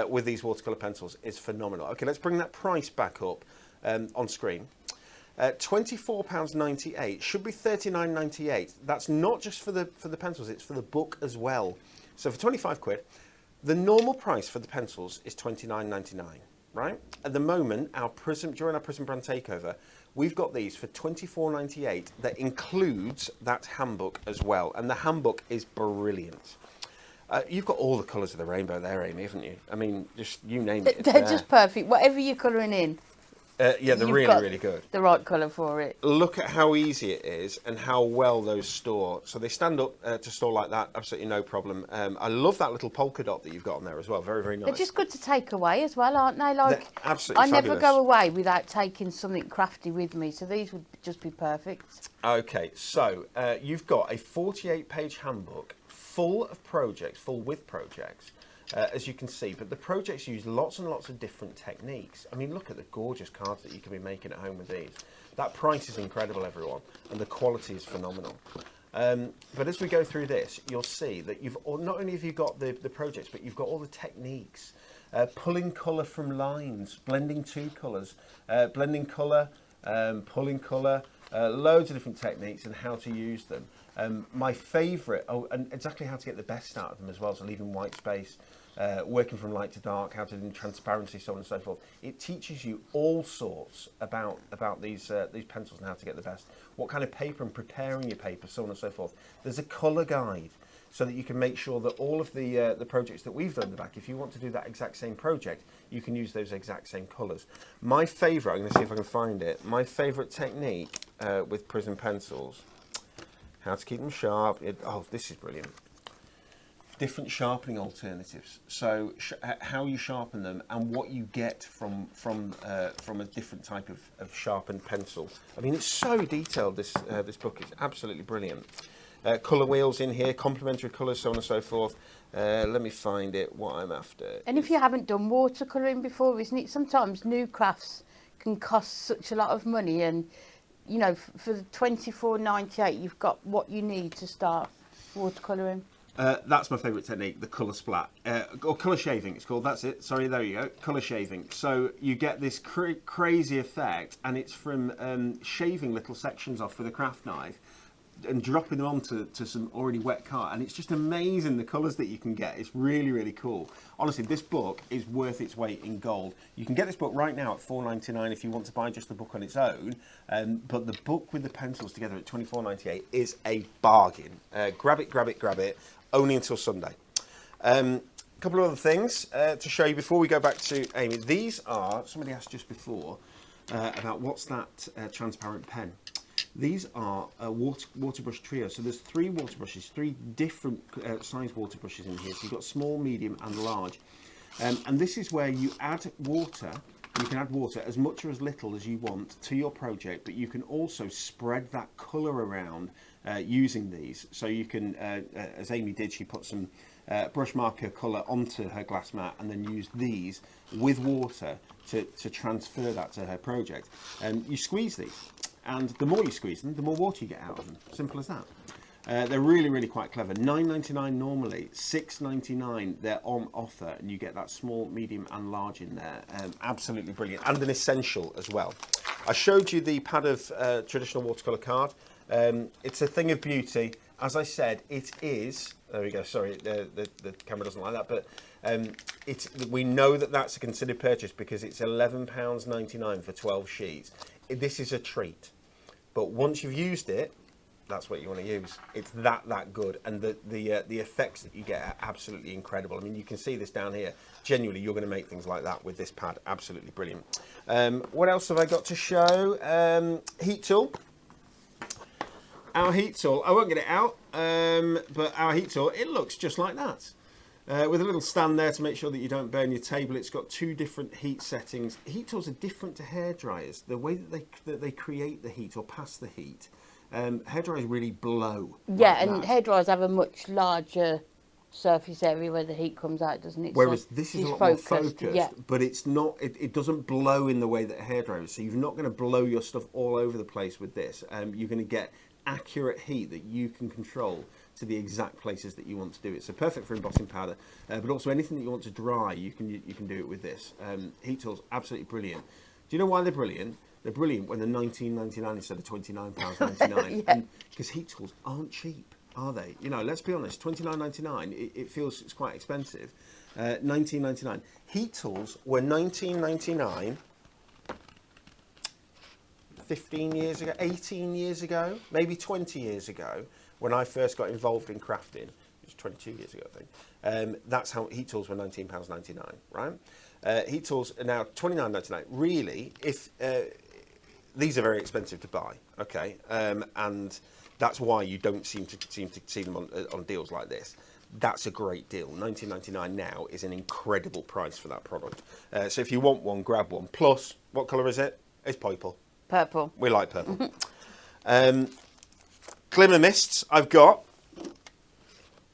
with these watercolor pencils is phenomenal. Okay, let's bring that price back up on screen. £24.98, should be £39.98. That's not just for the pencils, it's for the book as well. So for 25 quid, the normal price for the pencils is £29.99. right? At the moment, during our Prism brand takeover, we've got these for $24.98 that includes that handbook as well. And the handbook is brilliant. You've got all the colours of the rainbow there, Amy, haven't you? I mean, just you name it. They're just perfect. Whatever you're colouring in. Yeah, they're really, really good. The right colour for it. Look at how easy it is and how well those store. So they stand up to store like that, absolutely no problem. I love that little polka dot that you've got on there as well. Very, very nice. They're just good to take away as well, aren't they? Like, they're absolutely I fabulous. never go away without taking something crafty with me, so these would just be perfect. Okay, so you've got a 48-page handbook full with projects. As you can see, but the projects use lots and lots of different techniques. I mean, look at the gorgeous cards that you can be making at home with these. That price is incredible, everyone, and the quality is phenomenal. But as we go through this, you'll see that not only have you got the projects, but you've got all the techniques. Pulling colour from lines, blending two colours, blending colour, pulling colour, loads of different techniques and how to use them. My favourite, and exactly how to get the best out of them as well, so leaving white space, working from light to dark, how to do transparency, so on and so forth. It teaches you all sorts about these pencils and how to get the best. What kind of paper and preparing your paper, so on and so forth. There's a colour guide so that you can make sure that all of the projects that we've done in the back, if you want to do that exact same project, you can use those exact same colours. My favourite, I'm going to see if I can find it, my favourite technique with Prism pencils, how to keep them sharp. This is brilliant. Different sharpening alternatives. So how you sharpen them and what you get from a different type of sharpened pencil. I mean, it's so detailed. This book is absolutely brilliant. Colour wheels in here, complementary colours, so on and so forth. Let me find it. What I'm after. And if you haven't done watercolouring before, isn't it? Sometimes new crafts can cost such a lot of money, and you know, for the $24.98, you've got what you need to start watercolouring. That's my favourite technique, the colour splat, or colour shaving it's called, that's it, sorry, there you go, colour shaving. So you get this crazy effect, and it's from shaving little sections off with a craft knife and dropping them onto some already wet card, and it's just amazing the colours that you can get. It's really, really cool. Honestly, this book is worth its weight in gold. You can get this book right now at $4.99 if you want to buy just the book on its own, but the book with the pencils together at $24.98 is a bargain. Grab it, only until Sunday. A couple of other things to show you before we go back to Amy. These are, somebody asked just before about what's that transparent pen. These are a water brush trio. So there's 3 water brushes, 3 different size water brushes in here. So you've got small, medium and large. And this is where you add water. You can add water as much or as little as you want to your project, but you can also spread that colour around using these. So you can, as Amy did, she put some brush marker colour onto her glass mat and then used these with water to transfer that to her project. You squeeze these. And the more you squeeze them, the more water you get out of them. Simple as that. They're really, really quite clever. $9.99 normally, $6.99 they're on offer, and you get that small, medium and large in there. Absolutely brilliant, and an essential as well. I showed you the pad of traditional watercolour card. It's a thing of beauty. As I said, it is, there we go, sorry, the camera doesn't like that, but we know that that's a considered purchase because it's £11.99 for 12 sheets. This is a treat, but once you've used it, that's what you want to use. It's that good, and the effects that you get are absolutely incredible. I mean, you can see this down here. Genuinely, you're going to make things like that with this pad. Absolutely brilliant. What else have I got to show? Heat tool. Our heat tool. I won't get it out, but our heat tool. It looks just like that. With a little stand there to make sure that you don't burn your table. It's got 2 different heat settings. Heat tools are different to hairdryers. The way that they create the heat or pass the heat, hairdryers really blow. Yeah, like and that. hairdryers have a much larger surface area where the heat comes out, doesn't it? Whereas so this is a it's lot more focused, yeah. but it's not. It doesn't blow in the way that a hairdryer is. So you're not going to blow your stuff all over the place with this. You're going to get accurate heat that you can control to the exact places that you want to do it. So perfect for embossing powder, but also anything that you want to dry, you can do it with this. Heat tools, absolutely brilliant. Do you know why they're brilliant? They're brilliant when they're $19.99 instead of £29.99. Yeah. Because heat tools aren't cheap, are they? You know, let's be honest, $29.99, it feels it's quite expensive. 19.99. Heat tools were 19.99 15 years ago, 18 years ago, maybe 20 years ago, when I first got involved in crafting. It was 22 years ago, I think. That's how heat tools were £19.99, right? Heat tools are now £29.99. Really, if these are very expensive to buy, okay, and that's why you don't seem to see them on deals like this. That's a great deal. £19.99 now is an incredible price for that product. So if you want one, grab one. Plus, what colour is it? It's purple. Purple. We like purple. Glimmer mists I've got.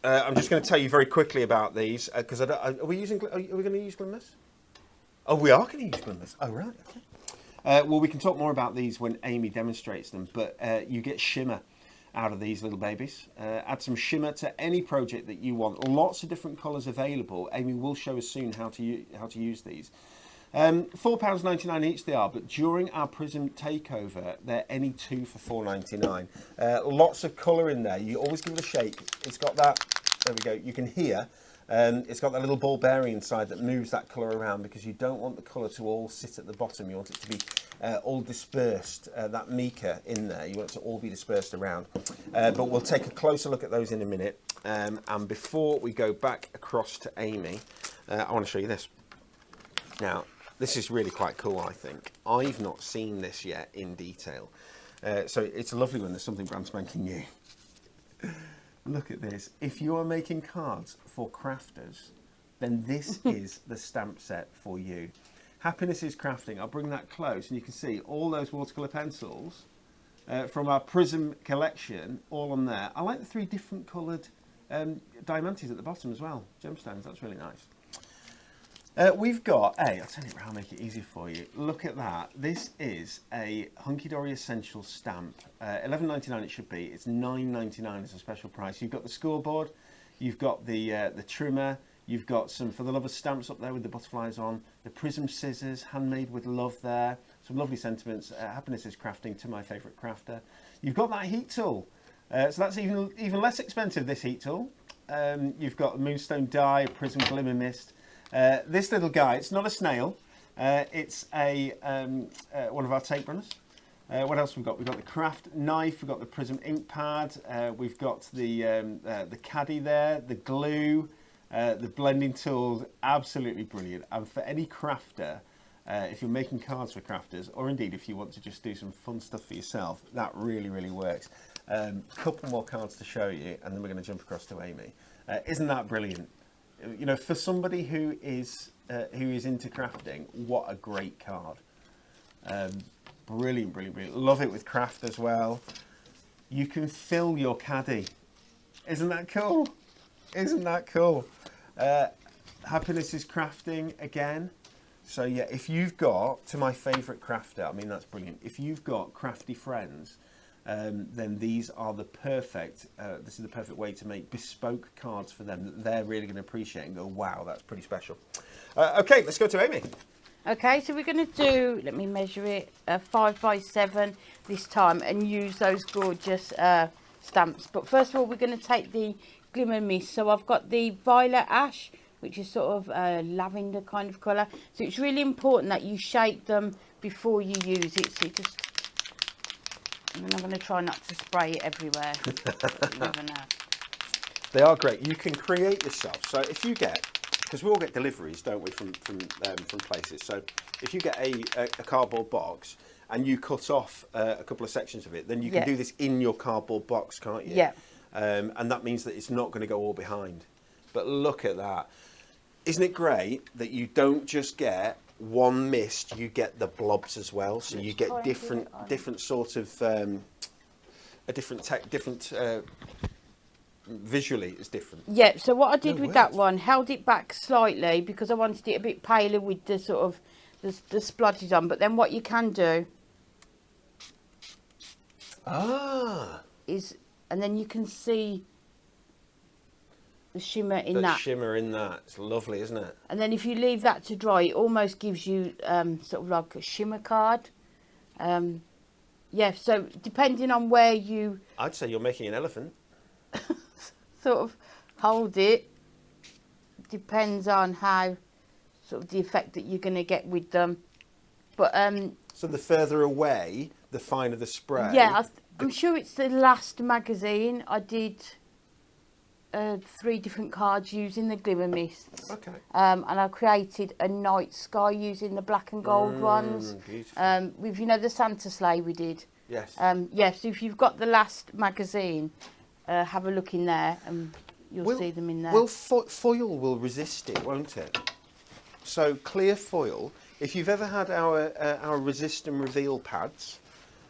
I'm just going to tell you very quickly about these because are we going to use glimmer mists? Oh, we are going to use glimmer mists. Oh, right. Okay. Well, we can talk more about these when Amy demonstrates them, but you get shimmer out of these little babies. Add some shimmer to any project that you want. Lots of different colours available. Amy will show us soon how to use these. £4.99 each they are, but during our Prism takeover, they're any two for £4.99. Lots of colour in there. You always give it a shake. It's got that, there we go, you can hear. It's got that little ball bearing inside that moves that colour around because you don't want the colour to all sit at the bottom. You want it to be all dispersed, that mica in there. You want it to all be dispersed around. But we'll take a closer look at those in a minute. And before we go back across to Amy, I want to show you this. Now, this is really quite cool, I think. I've not seen this yet in detail. So it's a lovely one. There's something brand spanking new. Look at this. If you are making cards for crafters, then this is the stamp set for you. Happiness is Crafting. I'll bring that close and you can see all those watercolour pencils from our Prism collection, all on there. I like the 3 different coloured diamantes at the bottom as well. Gemstones, that's really nice. We've got I'll tell you, I'll make it easy for you. Look at that. This is a Hunky Dory Essentials stamp. $11.99 it should be. It's $9.99 as a special price. You've got the scoreboard, you've got the trimmer, you've got some For the Love of Stamps up there with the butterflies on, the Prism scissors, handmade with love there. Some lovely sentiments. Happiness is Crafting, to my favourite crafter. You've got that heat tool. So that's even less expensive, this heat tool. You've got the Moonstone die, Prism Glimmer Mist. This little guy, it's not a snail, it's one of our tape runners. What else we've got? We've got the craft knife, we've got the Prism ink pad, we've got the caddy there, the glue, the blending tools, absolutely brilliant. And for any crafter, if you're making cards for crafters, or indeed if you want to just do some fun stuff for yourself, that really, really works. Couple more cards to show you, and then we're going to jump across to Amy. Isn't that brilliant? You know, for somebody who is into crafting, what a great card. Brilliant, brilliant, brilliant. Love it with craft as well. You can fill your caddy. Isn't that cool? Isn't that cool? Happiness is Crafting again. So yeah, if you've got, to my favourite crafter, I mean, that's brilliant. If you've got crafty friends, then these are the perfect, this is the perfect way to make bespoke cards for them that they're really going to appreciate and go, wow, that's pretty special. Okay, let's go to Amy. Okay, so we're going to do, let me measure it, 5x7 this time and use those gorgeous stamps. But first of all, we're going to take the Glimmer Mist. So I've got the Violet Ash, which is sort of lavender kind of colour. So it's really important that you shake them before you use it. So you just, and then I'm going to try not to spray it everywhere. Never know. They are great. You can create yourself. So if you get, because we all get deliveries, don't we, from places. So if you get a cardboard box and you cut off a couple of sections of it, then you can do this in your cardboard box, can't you? Yeah. And that means that it's not going to go all behind. But look at that. Isn't it great that you don't just get one mist, you get the blobs as well, so you get different sort of visually it's different. Yeah, so what I did with that one, held it back slightly because I wanted it a bit paler with the sort of the splotches on, but then what you can do is, and then you can see the shimmer in that. Shimmer in that. It's lovely, isn't it? And then if you leave that to dry, it almost gives you sort of like a shimmer card. Yeah, so depending on where you... I'd say you're making an elephant. sort of hold it, depends on how sort of the effect that you're going to get with them. But so the further away, the finer the spray. yeah, I'm sure it's the last magazine I did 3 different cards using the glimmer mists. Okay. And I created a night sky using the black and gold ones. Beautiful. With, you know, the Santa sleigh we did. Yes. Yes, if you've got the last magazine, have a look in there and you'll see them in there. Well, foil will resist it, won't it? So clear foil. If you've ever had our resist and reveal pads,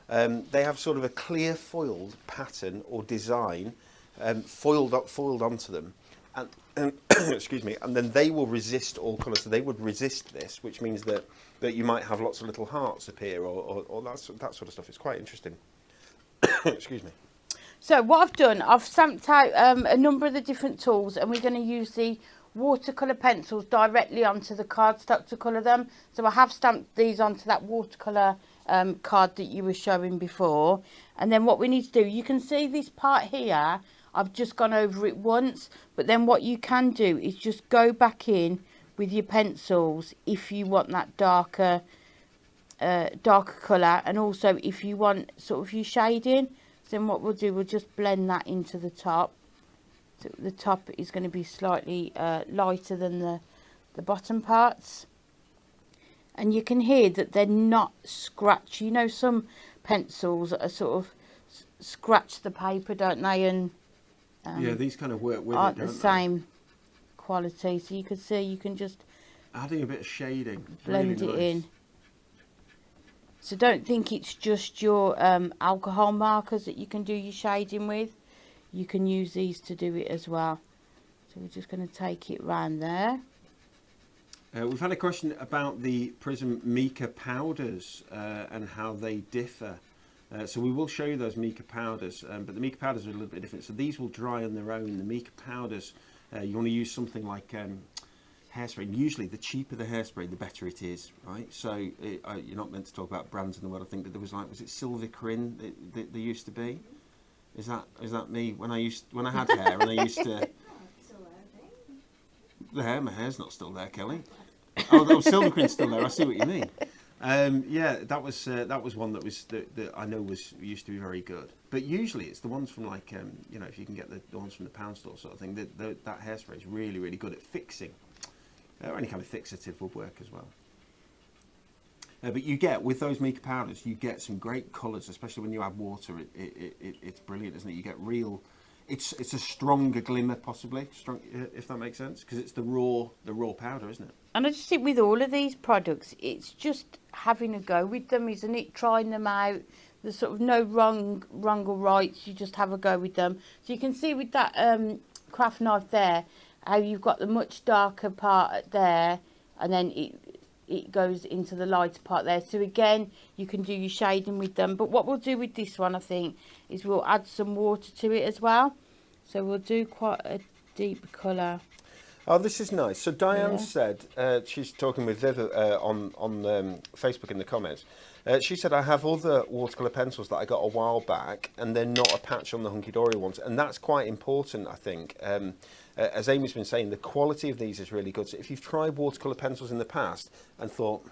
they have sort of a clear foiled pattern or design foiled onto them, and excuse me, and then they will resist all colours. So they would resist this, which means that you might have lots of little hearts appear or that sort of stuff. It's quite interesting. Excuse me. So what I've done, I've stamped out a number of the different tools, and we're going to use the watercolour pencils directly onto the cardstock to colour them. So I have stamped these onto that watercolour card that you were showing before. And then what we need to do, you can see this part here, I've just gone over it once, but then what you can do is just go back in with your pencils if you want that darker colour, and also if you want sort of your shading. So then what we'll do, we'll just blend that into the top. So the top is going to be slightly lighter than the bottom parts. And you can hear that they're not scratchy. You know, some pencils are sort of scratch the paper, don't they? And yeah, these kind of work with aren't it, don't the same quality. So you can see, you can just adding a bit of shading, blend really it nice. in. So don't think it's just your alcohol markers that you can do your shading with. You can use these to do it as well. So we're just going to take it round there. We've had a question about the Prism mica powders and how they differ. So we will show you those mica powders, but the mica powders are a little bit different. So these will dry on their own. The mica powders, you want to use something like hairspray. Usually the cheaper the hairspray, the better it is, right? So you're not meant to talk about brands in the world. I think that there was was it Silvicrin that there used to be? Is that me when I had hair and I used to? My hair's not still there, Kelly. Oh, Silvercrin's still there. I see what you mean. Yeah, that was one that I know used to be very good. But usually it's the ones from like you know, if you can get the ones from the pound store sort of thing, that hairspray is really, really good at fixing. Or any kind of fixative would work as well. But you get, with those mica powders, you get some great colours, especially when you add water. It's brilliant, isn't it? You get real. It's a stronger glimmer, possibly, if that makes sense, because it's the raw powder, isn't it? And I just think with all of these products, it's just having a go with them, isn't it? Trying them out. There's sort of no wrong or rights. You just have a go with them. So you can see with that craft knife there, how you've got the much darker part there, and then it goes into the lighter part there. So again, you can do your shading with them. But what we'll do with this one, I think, is we'll add some water to it as well. So we'll do quite a deep colour. Oh, this is nice. So Diane said, she's talking with Viv on Facebook in the comments. She said, I have other watercolour pencils that I got a while back, and they're not a patch on the Hunky Dory ones. And that's quite important, I think. As Amy's been saying, the quality of these is really good. So if you've tried watercolour pencils in the past and thought,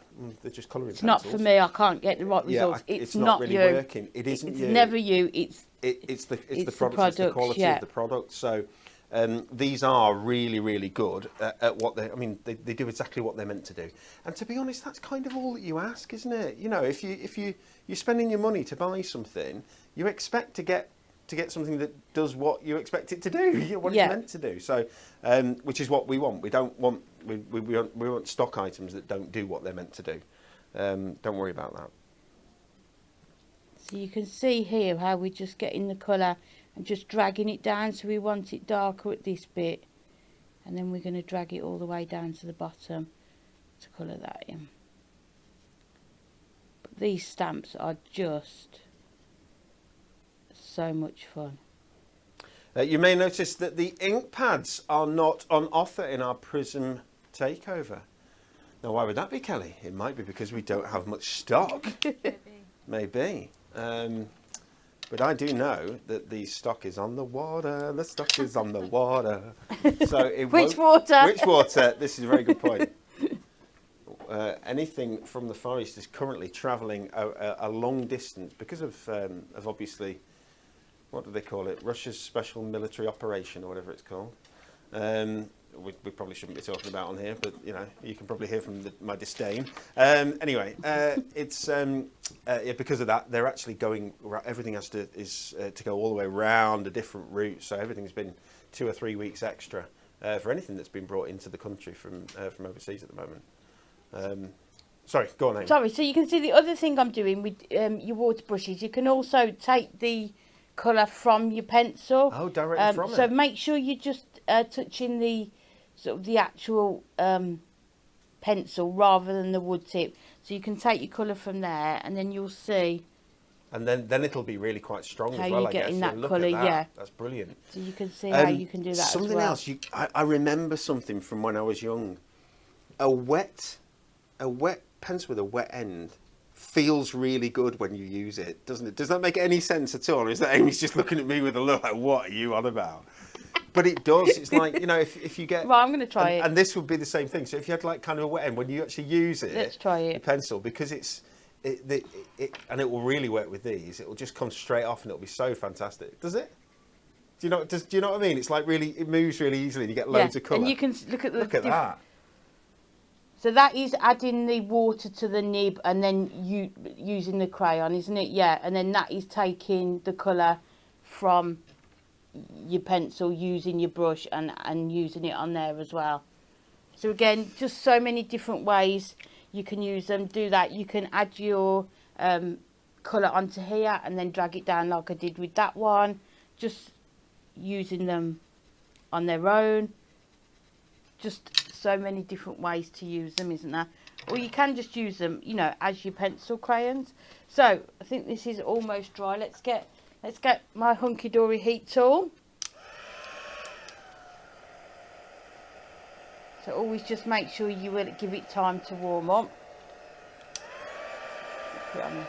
they're just colouring pencils. It's not for me, I can't get the right results. Yeah, it's not really you. working. It isn't it's you. Never you. It's the product, product, it's the quality of the product. So these are really, really good at what they do exactly what they're meant to do. And to be honest, that's kind of all that you ask, isn't it? You know, if you're spending your money to buy something, you expect to get something that does what you expect it to do, what it's meant to do. So, which is what we want. We don't want we want stock items that don't do what they're meant to do. Don't worry about that. So you can see here how we're just getting the colour and just dragging it down. So we want it darker at this bit, and then we're going to drag it all the way down to the bottom to colour that in. But these stamps are just so much fun. You may notice that the ink pads are not on offer in our Prism Takeover. Now, why would that be, Kelly? It might be because we don't have much stock. Maybe. But I do know that the stock is on the water. The stock is on the water. So Which water? Which water? This is a very good point. Anything from the Far East is currently travelling a long distance because of obviously, what do they call it? Russia's special military operation or whatever it's called. We probably shouldn't be talking about on here, but you know, you can probably hear from my disdain. Anyway, it's because of that they're actually going. Everything has to go all the way around a different route. So everything's been 2 or 3 weeks extra for anything that's been brought into the country from overseas at the moment. Sorry, go on, Amy. Sorry, so you can see the other thing I'm doing with your water brushes. You can also take the colour from your pencil. Oh, directly from it. So make sure you're just touching the sort of the actual pencil rather than the wood tip. So you can take your colour from there, and then you'll see. And then it'll be really quite strong how as well, you're I guess. getting that Look colour, at that. yeah. That's brilliant. So you can see how you can do that something as well. else. I remember something from when I was young. A wet pencil with a wet end feels really good when you use it, doesn't it? Does that make any sense at all? Or is that Amy's just looking at me with a look like, what are you on about? But it does. It's like, you know, if you get... Well, I'm going to try it. And this would be the same thing. So if you had like kind of a wet end, when you actually use it... Let's try it. The pencil, because and it will really work with these. It will just come straight off and it'll be so fantastic. Does it? Do you know what I mean? It's like really, it moves really easily and you get loads of colour. And you can look at that. So that is adding the water to the nib and then using the crayon, isn't it? Yeah, and then that is taking the colour from your pencil, using your brush and using it on there as well. So again, just so many different ways you can use them. Do that. You can add your colour onto here and then drag it down like I did with that one. Just using them on their own. Just so many different ways to use them, isn't there? Or you can just use them, you know, as your pencil crayons. So I think this is almost dry. Let's get my hunky dory heat tool. So always just make sure you will give it time to warm up. Put it on there.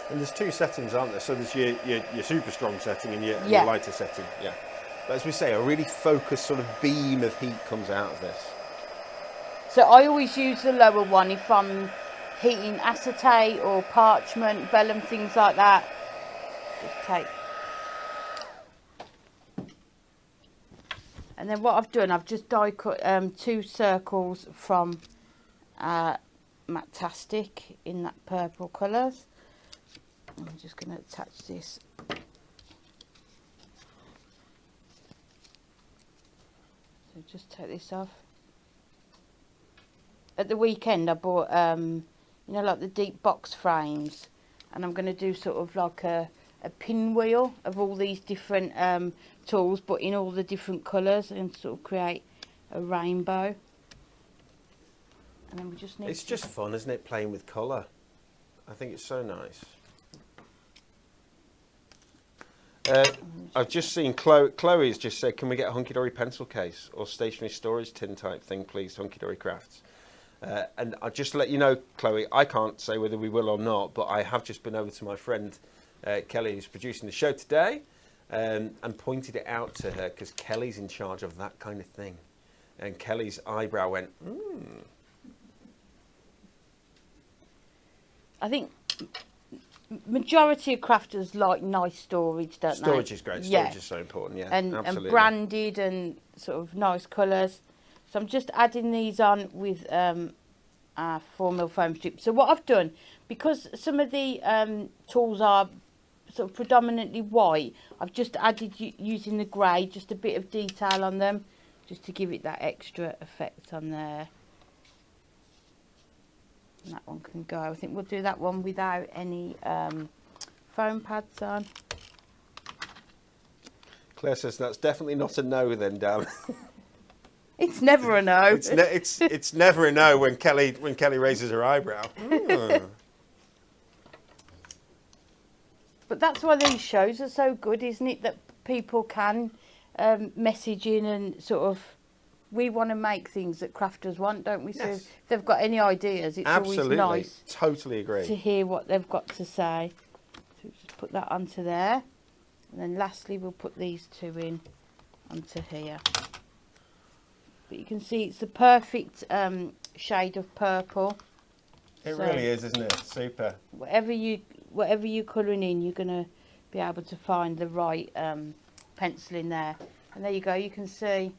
And there's two settings, aren't there? So there's your super strong setting and your lighter setting. Yeah. But as we say, a really focused sort of beam of heat comes out of this. So I always use the lower one if I'm heating acetate or parchment, vellum, things like that. Just take. And then what I've done, I've just die cut 2 circles from Matastic in that purple colours. I'm just going to attach this. So just take this off. At the weekend I bought, you know, like the deep box frames. And I'm going to do sort of like a pinwheel of all these different tools, but in all the different colours, and sort of create a rainbow. And then we just need... It's just fun, isn't it, playing with colour? I think it's so nice. I've just seen Chloe's just said, can we get a Hunky Dory pencil case or stationary storage tin type thing, please, Hunky Dory Crafts? And I'll just let you know, Chloe, I can't say whether we will or not, but I have just been over to my friend Kelly, who's producing the show today, and pointed it out to her, because Kelly's in charge of that kind of thing. And Kelly's eyebrow went, I think majority of crafters like nice storage, don't they? Storage is great. Storage is so important, yeah. And absolutely. And branded and sort of nice colours. So I'm just adding these on with our 4mm foam strip. So what I've done, because some of the tools are sort of predominantly white, I've just added, using the grey, just a bit of detail on them, just to give it that extra effect on there. And that one can go. I think we'll do that one without any foam pads on. Claire says that's definitely not a no then, Dan. It's never a no. It's never a no when Kelly raises her eyebrow. But that's why these shows are so good, isn't it? That people can message in and sort of, we want to make things that crafters want, don't we? Yes. So if they've got any ideas, it's absolutely. Always nice. Totally agree. To hear what they've got to say. So just put that onto there. And then lastly, we'll put these two in onto here. But you can see it's the perfect shade of purple. It really is, isn't it? Super. Whatever you're colouring in, you're going to be able to find the right pencil in there. And there you go. You can see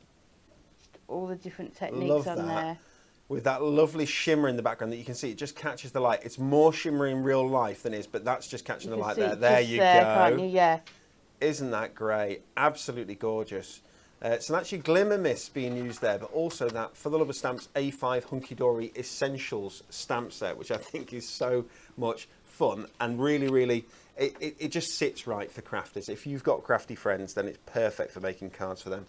all the different techniques on there. With that lovely shimmer in the background that you can see, it just catches the light. It's more shimmery in real life than it is, but that's just catching the light there. There you go. Can't you? Yeah. Isn't that great? Absolutely gorgeous. So that's your glimmer mist being used there, but also that For the Love of Stamps A5 Hunky Dory Essentials stamp set, which I think is so much fun and really, it just sits right for crafters. If you've got crafty friends, then it's perfect for making cards for them.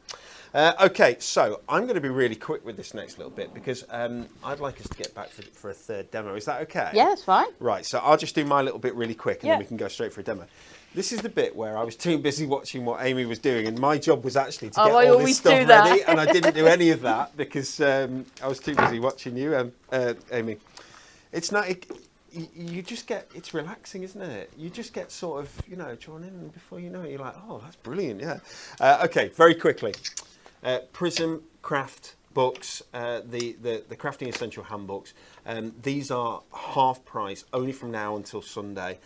Okay, so I'm going to be really quick with this next little bit because I'd like us to get back for a third demo. Is that okay? Yeah, that's fine. Right, so I'll just do my little bit really quick and then we can go straight for a demo. This is the bit where I was too busy watching what Amy was doing, and my job was actually to get all this stuff ready, and I didn't do any of that because I was too busy watching you, Amy. It's not... You just get, it's relaxing, isn't it? You just get sort of, you know, drawn in, and before you know it, you're like, oh, that's brilliant, yeah. Okay, very quickly. Prism craft books, the crafting essential handbooks. These are half price, only from now until Sunday.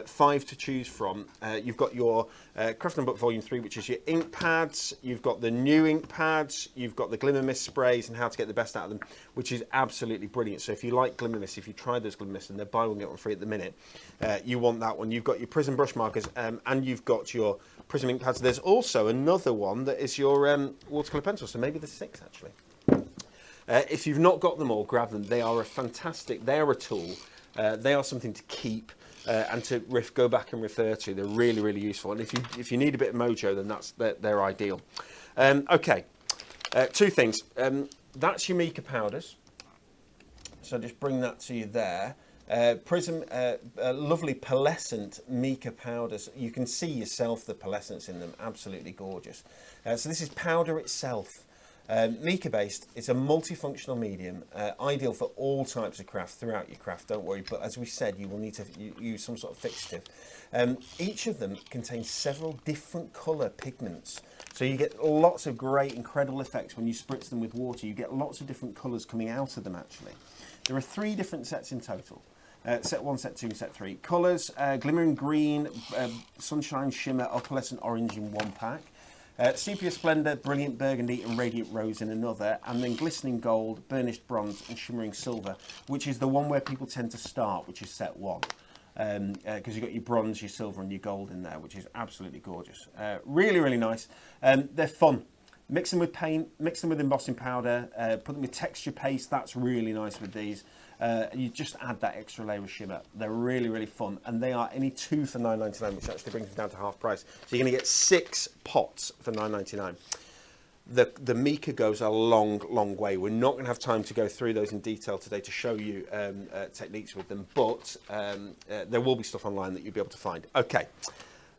5 to choose from. You've got your Crafting Book Volume 3, which is your ink pads. You've got the new ink pads. You've got the Glimmer Mist sprays and how to get the best out of them, which is absolutely brilliant. So if you like Glimmer Mist, if you tried those Glimmer Mist, and they're buy one, get one free at the minute, you want that one. You've got your Prism brush markers and you've got your Prism ink pads. There's also another one that is your watercolor pencil. So maybe there's 6 actually. If you've not got them all, grab them. They are a fantastic, they are a tool. They are something to keep and to go back and refer to. They're really useful. And if you need a bit of mojo, then they're ideal. Okay, 2 things. That's your mica powders. So just bring that to you there. Prism, lovely pearlescent mica powders. You can see yourself the pearlescence in them. Absolutely gorgeous. So this is powder itself. Mica based, it's a multifunctional medium, ideal for all types of craft throughout your craft, don't worry, but as we said, you will need to use some sort of fixative. Each of them contains several different colour pigments, so you get lots of great, incredible effects when you spritz them with water. You get lots of different colours coming out of them actually. There are 3 different sets in total. Set 1, set 2, and set 3. Colours, glimmering green, sunshine, shimmer, opalescent orange in 1 pack. Sepia Splendor, Brilliant Burgundy and Radiant Rose in another, and then Glistening Gold, Burnished Bronze and Shimmering Silver, which is the one where people tend to start, which is set 1. Because you've got your bronze, your silver and your gold in there, which is absolutely gorgeous. Really nice. They're fun. Mix them with paint, mix them with embossing powder, put them with texture paste, that's really nice with these. You just add that extra layer of shimmer. They're really fun, and they are only 2 for $9.99, which actually brings them down to half price. So you're going to get 6 pots for $9.99. The mica goes a long way. We're not going to have time to go through those in detail today to show you techniques with them, but there will be stuff online that you'll be able to find. Okay,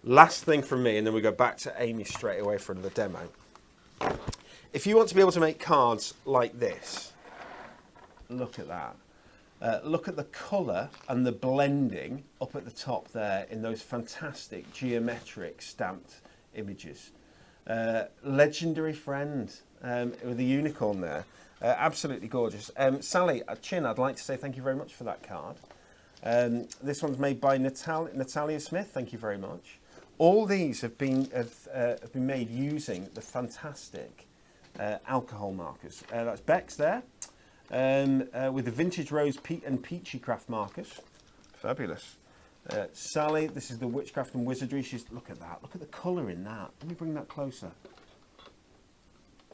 last thing from me, and then we go back to Amy straight away for another demo. If you want to be able to make cards like this, look at that. Look at the colour and the blending up at the top there in those fantastic geometric stamped images. Legendary Friend with the unicorn there. Absolutely gorgeous. Sally Chin, I'd like to say thank you very much for that card. This one's made by Natalia Smith. Thank you very much. All these have been made using the fantastic alcohol markers. That's Beck's there. With the Vintage Rose and Peachy Craft markers. Fabulous. Sally, this is the Witchcraft and Wizardry. Look at that. Look at the colour in that. Let me bring that closer.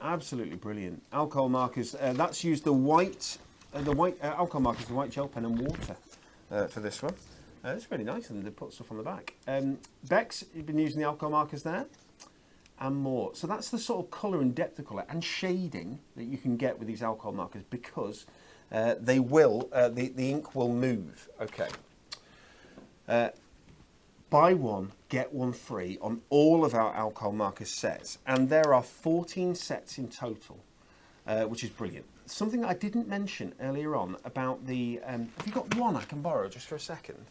Absolutely brilliant. Alcohol markers. That's used the white alcohol markers, the white gel pen and water for this one. It's really nice, and they put stuff on the back. Beck's, you've been using the alcohol markers there. And more. So that's the sort of colour and depth of colour and shading that you can get with these alcohol markers, because they will, the ink will move. Okay. Buy one, get one free on all of our alcohol marker sets. And there are 14 sets in total, which is brilliant. Something I didn't mention earlier on about the, have you got one I can borrow just for a second?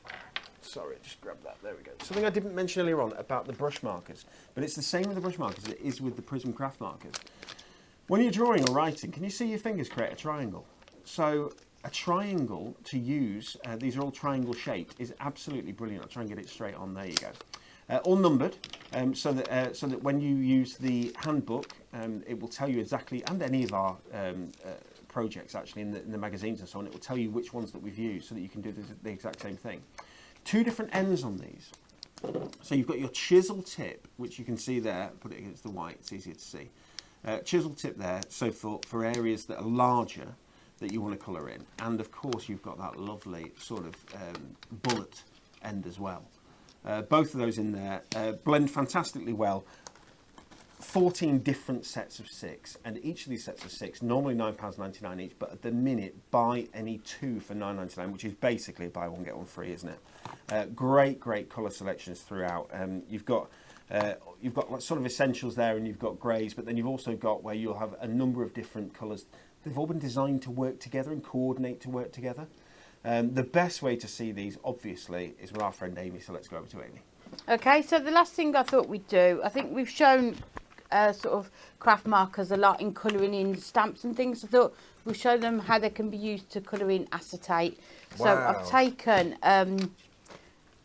Sorry, just grab that. There we go. Something I didn't mention earlier on about the brush markers, but it's the same with the brush markers as it is with the Prism craft markers. When you're drawing or writing, can you see your fingers create a triangle? So a triangle to use, these are all triangle shaped, is absolutely brilliant. I'll try and get it straight on. There you go. All numbered, so that when you use the handbook, it will tell you exactly, and any of our projects actually in the magazines and so on, it will tell you which ones that we've used so that you can do the exact same thing. Two different ends on these. So you've got your chisel tip, which you can see there, put it against the white, it's easier to see. Chisel tip there, so for areas that are larger that you want to colour in. And of course you've got that lovely sort of bullet end as well. Both of those in there blend fantastically well. 14 different sets of 6, and each of these sets of 6, normally £9.99 each, but at the minute, buy any 2 for £9.99, which is basically a buy one, get one free, isn't it? Great colour selections throughout. You've got sort of essentials there, and you've got greys, but then you've also got where you'll have a number of different colours. They've all been designed to work together and coordinate to work together. The best way to see these, obviously, is with our friend Amy, so let's go over to Amy. Okay, so the last thing I thought we'd do, I think we've shown sort of craft markers a lot in colouring in stamps and things. I thought we'll show them how they can be used to colour in acetate. So Wow. I've taken,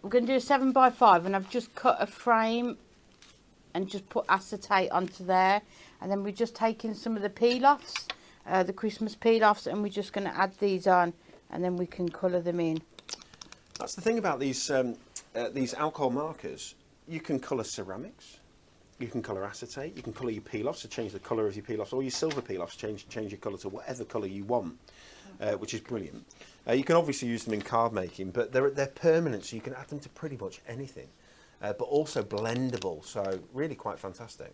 we're going to do a 7x5, and I've just cut a frame and just put acetate onto there. And then we're just taking some of the peel-offs, the Christmas peel-offs, and we're just going to add these on, and then we can colour them in. That's the thing about these alcohol markers. You can colour ceramics, you can colour acetate, you can colour your peel-offs, so change the colour of your peel-offs, or your silver peel-offs, change your colour to whatever colour you want, which is brilliant. You can obviously use them in card making, but they're permanent, so you can add them to pretty much anything, but also blendable, so really quite fantastic.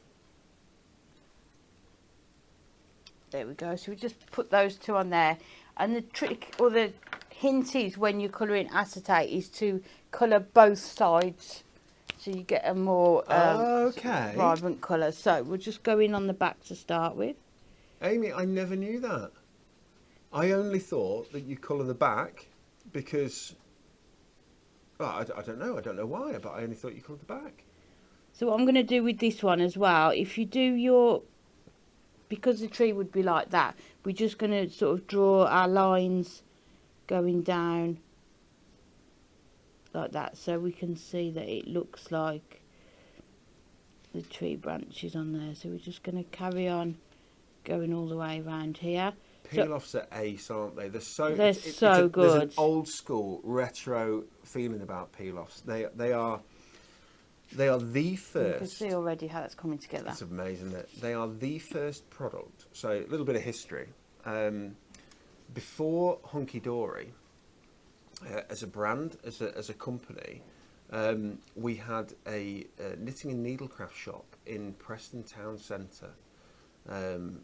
There we go. So we just put those 2 on there, and the trick or the hint is when you're colouring acetate is to colour both sides, so you get a more okay. vibrant colour. So we'll just go in on the back to start with. Amy, I never knew that. I only thought that you colour the back because, well, I don't know why, but I only thought you coloured the back. So what I'm going to do with this one as well, if you do your, because the tree would be like that, we're just going to sort of draw our lines going down like that, so we can see that it looks like the tree branches on there. So we're just going to carry on going all the way around here. Peel-offs are ace, aren't they? They're so good. There's an old school retro feeling about peel-offs. They are the first. You can see already how that's coming together. That's amazing. Isn't it? They are the first product. So a little bit of history. Before Hunky Dory, as a brand, as a company, we had a knitting and needlecraft shop in Preston Town Centre, on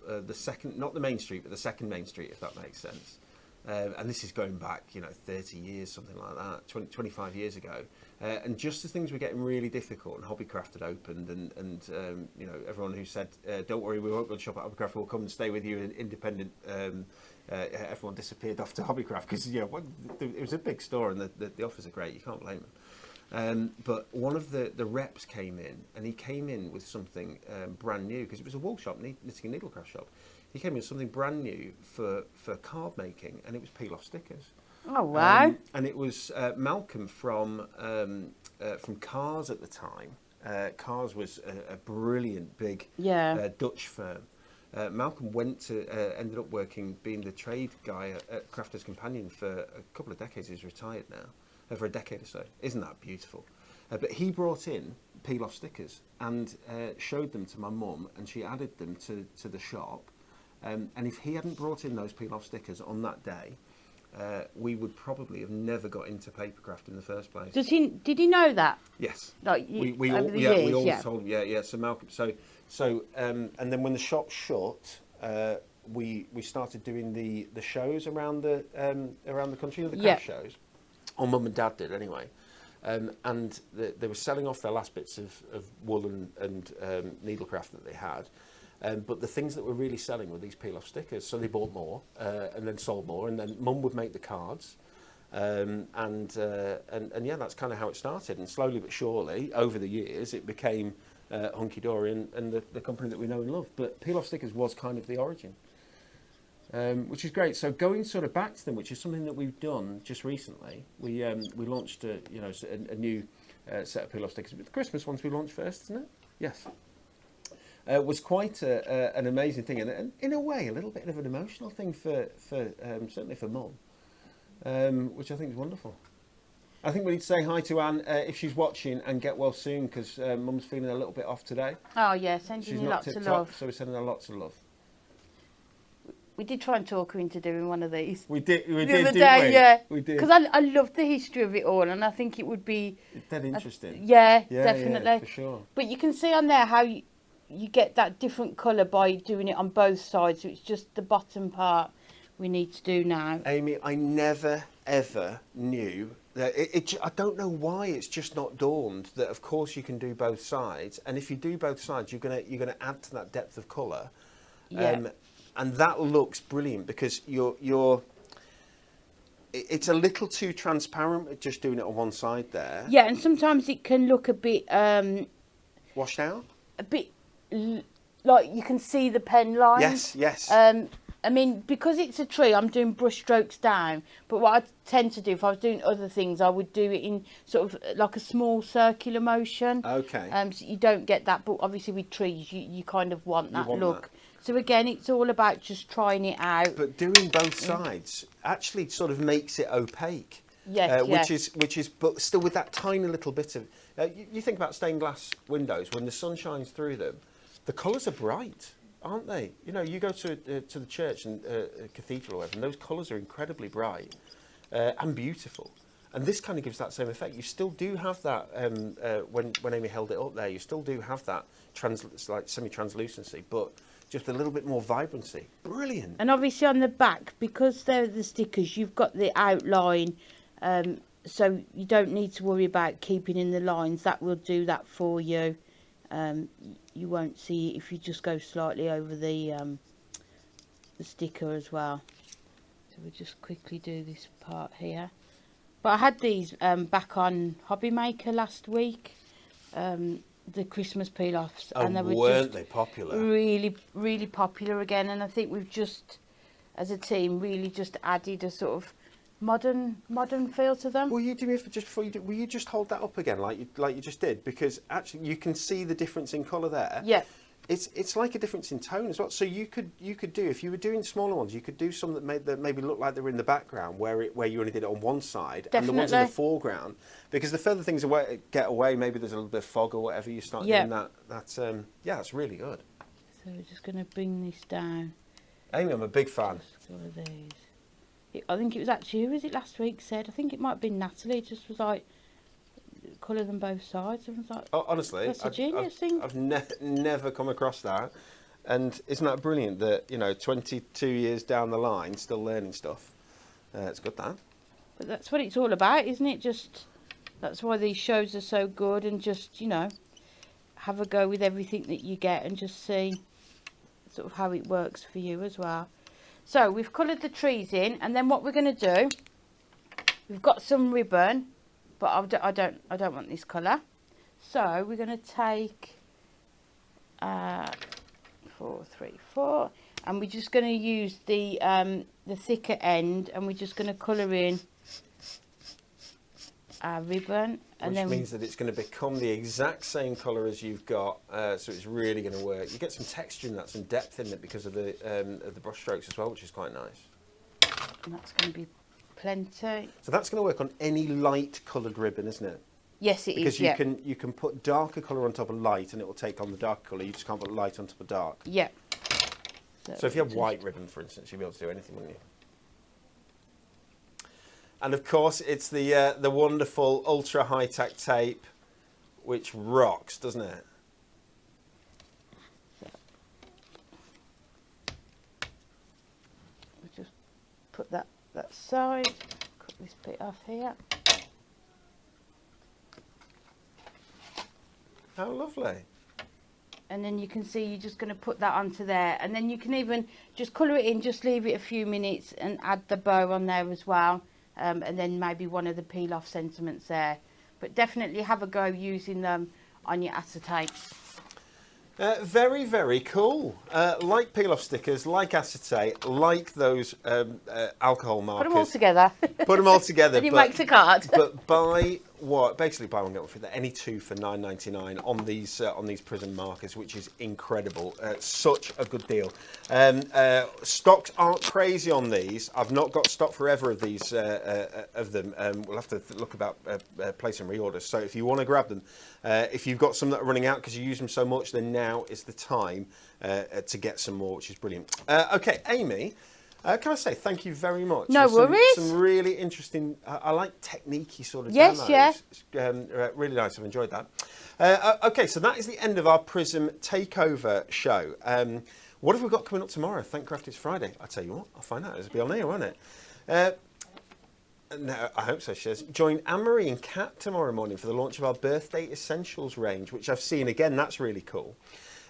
the second, not the main street, but the second main street, if that makes sense. And this is going back, 30 years, something like that, 25 years ago. And just as things were getting really difficult and Hobbycraft had opened, and everyone who said, don't worry, we won't go to shop at Hobbycraft, we'll come and stay with you in independent, everyone disappeared off to Hobbycraft because, it was a big store and the offers are great, you can't blame them. But one of the reps came in, and he came in with something brand new, because it was a wool shop, knitting and needlecraft shop. He came in with something brand new for card making, and it was peel-off stickers. Oh wow! And it was Malcolm from Cars at the time. Cars was a brilliant big Dutch firm. Malcolm ended up being the trade guy at Crafters Companion for a couple of decades. He's retired now, for a decade or so. Isn't that beautiful? But he brought in peel-off stickers and showed them to my mum, and she added them to the shop. And if he hadn't brought in those peel-off stickers on that day, we would probably have never got into papercraft in the first place. Did he know that? Yes. Like we over the years, we always told him. Yeah. So Malcolm. So and then when the shop shut, we started doing the shows around the country, the craft shows. Or Mum and Dad did anyway. And they were selling off their last bits of wool and needlecraft that they had. But the things that were really selling were these peel-off stickers. So they bought more and then sold more. And then Mum would make the cards. And yeah, that's kind of how it started. And slowly but surely, over the years, it became Hunky Dory and the company that we know and love. But Peel Off Stickers was kind of the origin, which is great. So going sort of back to them, which is something that we've done just recently. We launched a new set of Peel Off Stickers. But the Christmas ones we launched first, isn't it? Yes. Was quite an amazing thing, and in a way, a little bit of an emotional thing for certainly for Mum. Which I think is wonderful. I think we need to say hi to Anne if she's watching, and get well soon, because Mum's feeling a little bit off today. Oh yeah, sending you lots of love. So we're sending her lots of love. We did try and talk her into doing one of these. We did, the other day, we? yeah. We did. Because I love the history of it all, and I think it would be... It's dead interesting. Yeah, definitely. Yeah, for sure. But you can see on there how you get that different colour by doing it on both sides, so it's just the bottom part we need to do now. Amy, I never, ever knew that I don't know why it's just not dawned that of course you can do both sides, and if you do both sides, you're gonna add to that depth of colour. Yeah. And that looks brilliant, because it's a little too transparent just doing it on one side there. Yeah, and sometimes it can look a bit washed out. A bit like you can see the pen lines. Yes. I mean, because it's a tree, I'm doing brush strokes down. But what I tend to do, if I was doing other things, I would do it in sort of like a small circular motion. Okay. So you don't get that. But obviously with trees, you kind of want that look. That. So again, it's all about just trying it out. But doing both sides actually sort of makes it opaque. Yes, which is, but still with that tiny little bit of. You think about stained glass windows, when the sun shines through them, the colours are bright, aren't they? You know, you go to the church and a cathedral or whatever, and those colours are incredibly bright and beautiful. And this kind of gives that same effect. You still do have that when Amy held it up there. You still do have that like semi-translucency, but just a little bit more vibrancy. Brilliant. And obviously on the back, because they're the stickers, you've got the outline, so you don't need to worry about keeping in the lines. That will do that for you. You won't see it if you just go slightly over the sticker as well. So we'll just quickly do this part here. But I had these back on Hobby Maker last week, the Christmas peel-offs, and they weren't they popular? Really, really popular again. And I think we've just, as a team, really just added a sort of modern feel to them. Will you do me just before you do? Will you just hold that up again, like you just did? Because actually, you can see the difference in colour there. Yeah. It's like a difference in tone as well. So you could do, if you were doing smaller ones, you could do some that maybe look like they were in the background, where you only did it on one side, Definitely. and the ones in the foreground. Because the further things get away, maybe there's a little bit of fog or whatever. You start doing that. That's really good. So we're just going to bring this down. Amy, I'm a big fan. One of these. I think it was actually, who was it last week said? I think it might have been Natalie. It just was like, colour them both sides. I was like, oh, honestly, that's a genius thing. I've never come across that. And isn't that brilliant that, 22 years down the line, still learning stuff? It's good, that. But that's what it's all about, isn't it? Just, that's why these shows are so good, and just, have a go with everything that you get and just see sort of how it works for you as well. So we've coloured the trees in, and then what we're going to do, we've got some ribbon, but I don't want this colour. So we're going to take 4, 3, 4, and we're just going to use the thicker end, and we're just going to colour in our ribbon. And which means that it's going to become the exact same colour as you've got, so it's really going to work. You get some texture in that, some depth in it because of the brush strokes as well, which is quite nice. And that's going to be plenty. So that's going to work on any light coloured ribbon, isn't it? Yes, it is. Because you can put darker colour on top of light, and it will take on the darker colour. You just can't put light on top of dark. Yeah. So if you have white ribbon, for instance, you'll be able to do anything, wouldn't you? And of course, it's the wonderful ultra high-tech tape, which rocks, doesn't it? We'll just put that side, cut this bit off here. How lovely. And then you can see you're just going to put that onto there. And then you can even just colour it in, just leave it a few minutes and add the bow on there as well. and then maybe one of the peel-off sentiments there. But definitely have a go using them on your acetate. Very, very cool. Like peel-off stickers, like acetate, like those alcohol markers. Put them all together. Put them all together. And it makes a card. But buy what? Basically, buy one get one free. Any two for $9.99 on these Prism markers, which is incredible. Such a good deal. Stocks aren't crazy on these. I've not got stock forever of these of them. We'll have to look about placing reorders. So if you want to grab them, if you've got some that are running out because you use them so much, then now is the time to get some more, which is brilliant. Okay, Amy. Can I say thank you very much? No worries. Some really interesting, I like technique-y sort of yes, demos. Yeah. Really nice, I've enjoyed that. Okay, so that is the end of our Prism Takeover show. What have we got coming up tomorrow? Thank Craft it's Friday. I'll tell you what, I'll find out. It'll be on here, won't it? No, I hope so, she says. Join Anne-Marie and Kat tomorrow morning for the launch of our Birthday Essentials range, which I've seen again. That's really cool.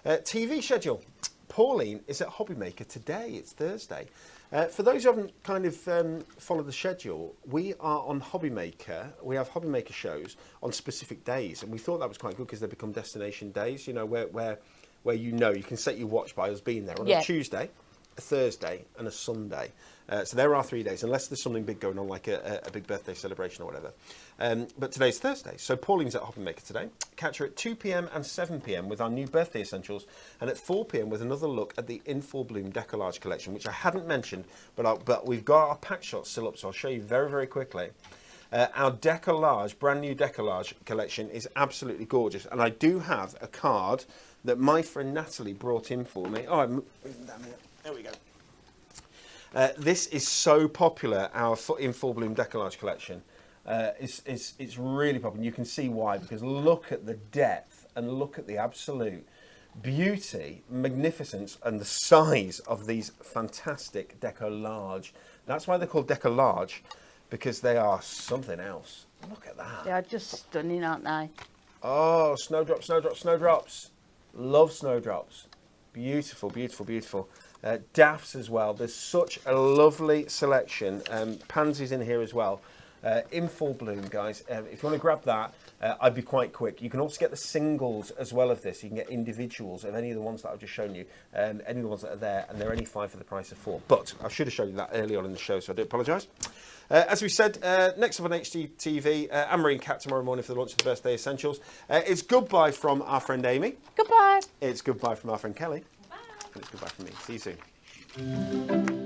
TV schedule. Pauline is at Hobbymaker today. It's Thursday. For those who haven't kind of followed the schedule, we are on Hobbymaker. We have Hobbymaker shows on specific days, and we thought that was quite good because they become destination days. You know, where you can set your watch by us being there on a Tuesday, a Thursday, and a Sunday. So there are 3 days, unless there's something big going on, like a big birthday celebration or whatever. But today's Thursday, so Pauline's at Hobbymaker today. Catch her at 2 p.m. and 7 p.m. with our new birthday essentials, and at 4 p.m. with another look at the In Full Bloom Decollage collection, which I hadn't mentioned, but we've got our pack shots still up, so I'll show you very, very quickly. Our decollage, brand new decollage collection is absolutely gorgeous, and I do have a card that my friend Natalie brought in for me. Oh, I'm moving down here. There we go. This is so popular, our In Full Bloom Decollage collection. It's really popular. You can see why, because look at the depth and look at the absolute beauty, magnificence, and the size of these fantastic decollage. That's why they're called decollage, because they are something else. Look at that. They are just stunning, aren't they? Oh, snowdrops, snowdrops, snowdrops. Love snowdrops. Beautiful, beautiful, beautiful. Daffs as well. There's such a lovely selection. Pansies in here as well. In Full Bloom, guys. If you want to grab that, I'd be quite quick. You can also get the singles as well of this. You can get individuals of any of the ones that I've just shown you, any of the ones that are there, and they're only 5 for the price of 4. But I should have shown you that early on in the show, so I do apologise. As we said, next up on HGTV, Anne-Marie and Kat tomorrow morning for the launch of the Birthday Essentials. It's goodbye from our friend Amy. Goodbye. It's goodbye from our friend Kelly. Bye. And it's goodbye from me. See you soon.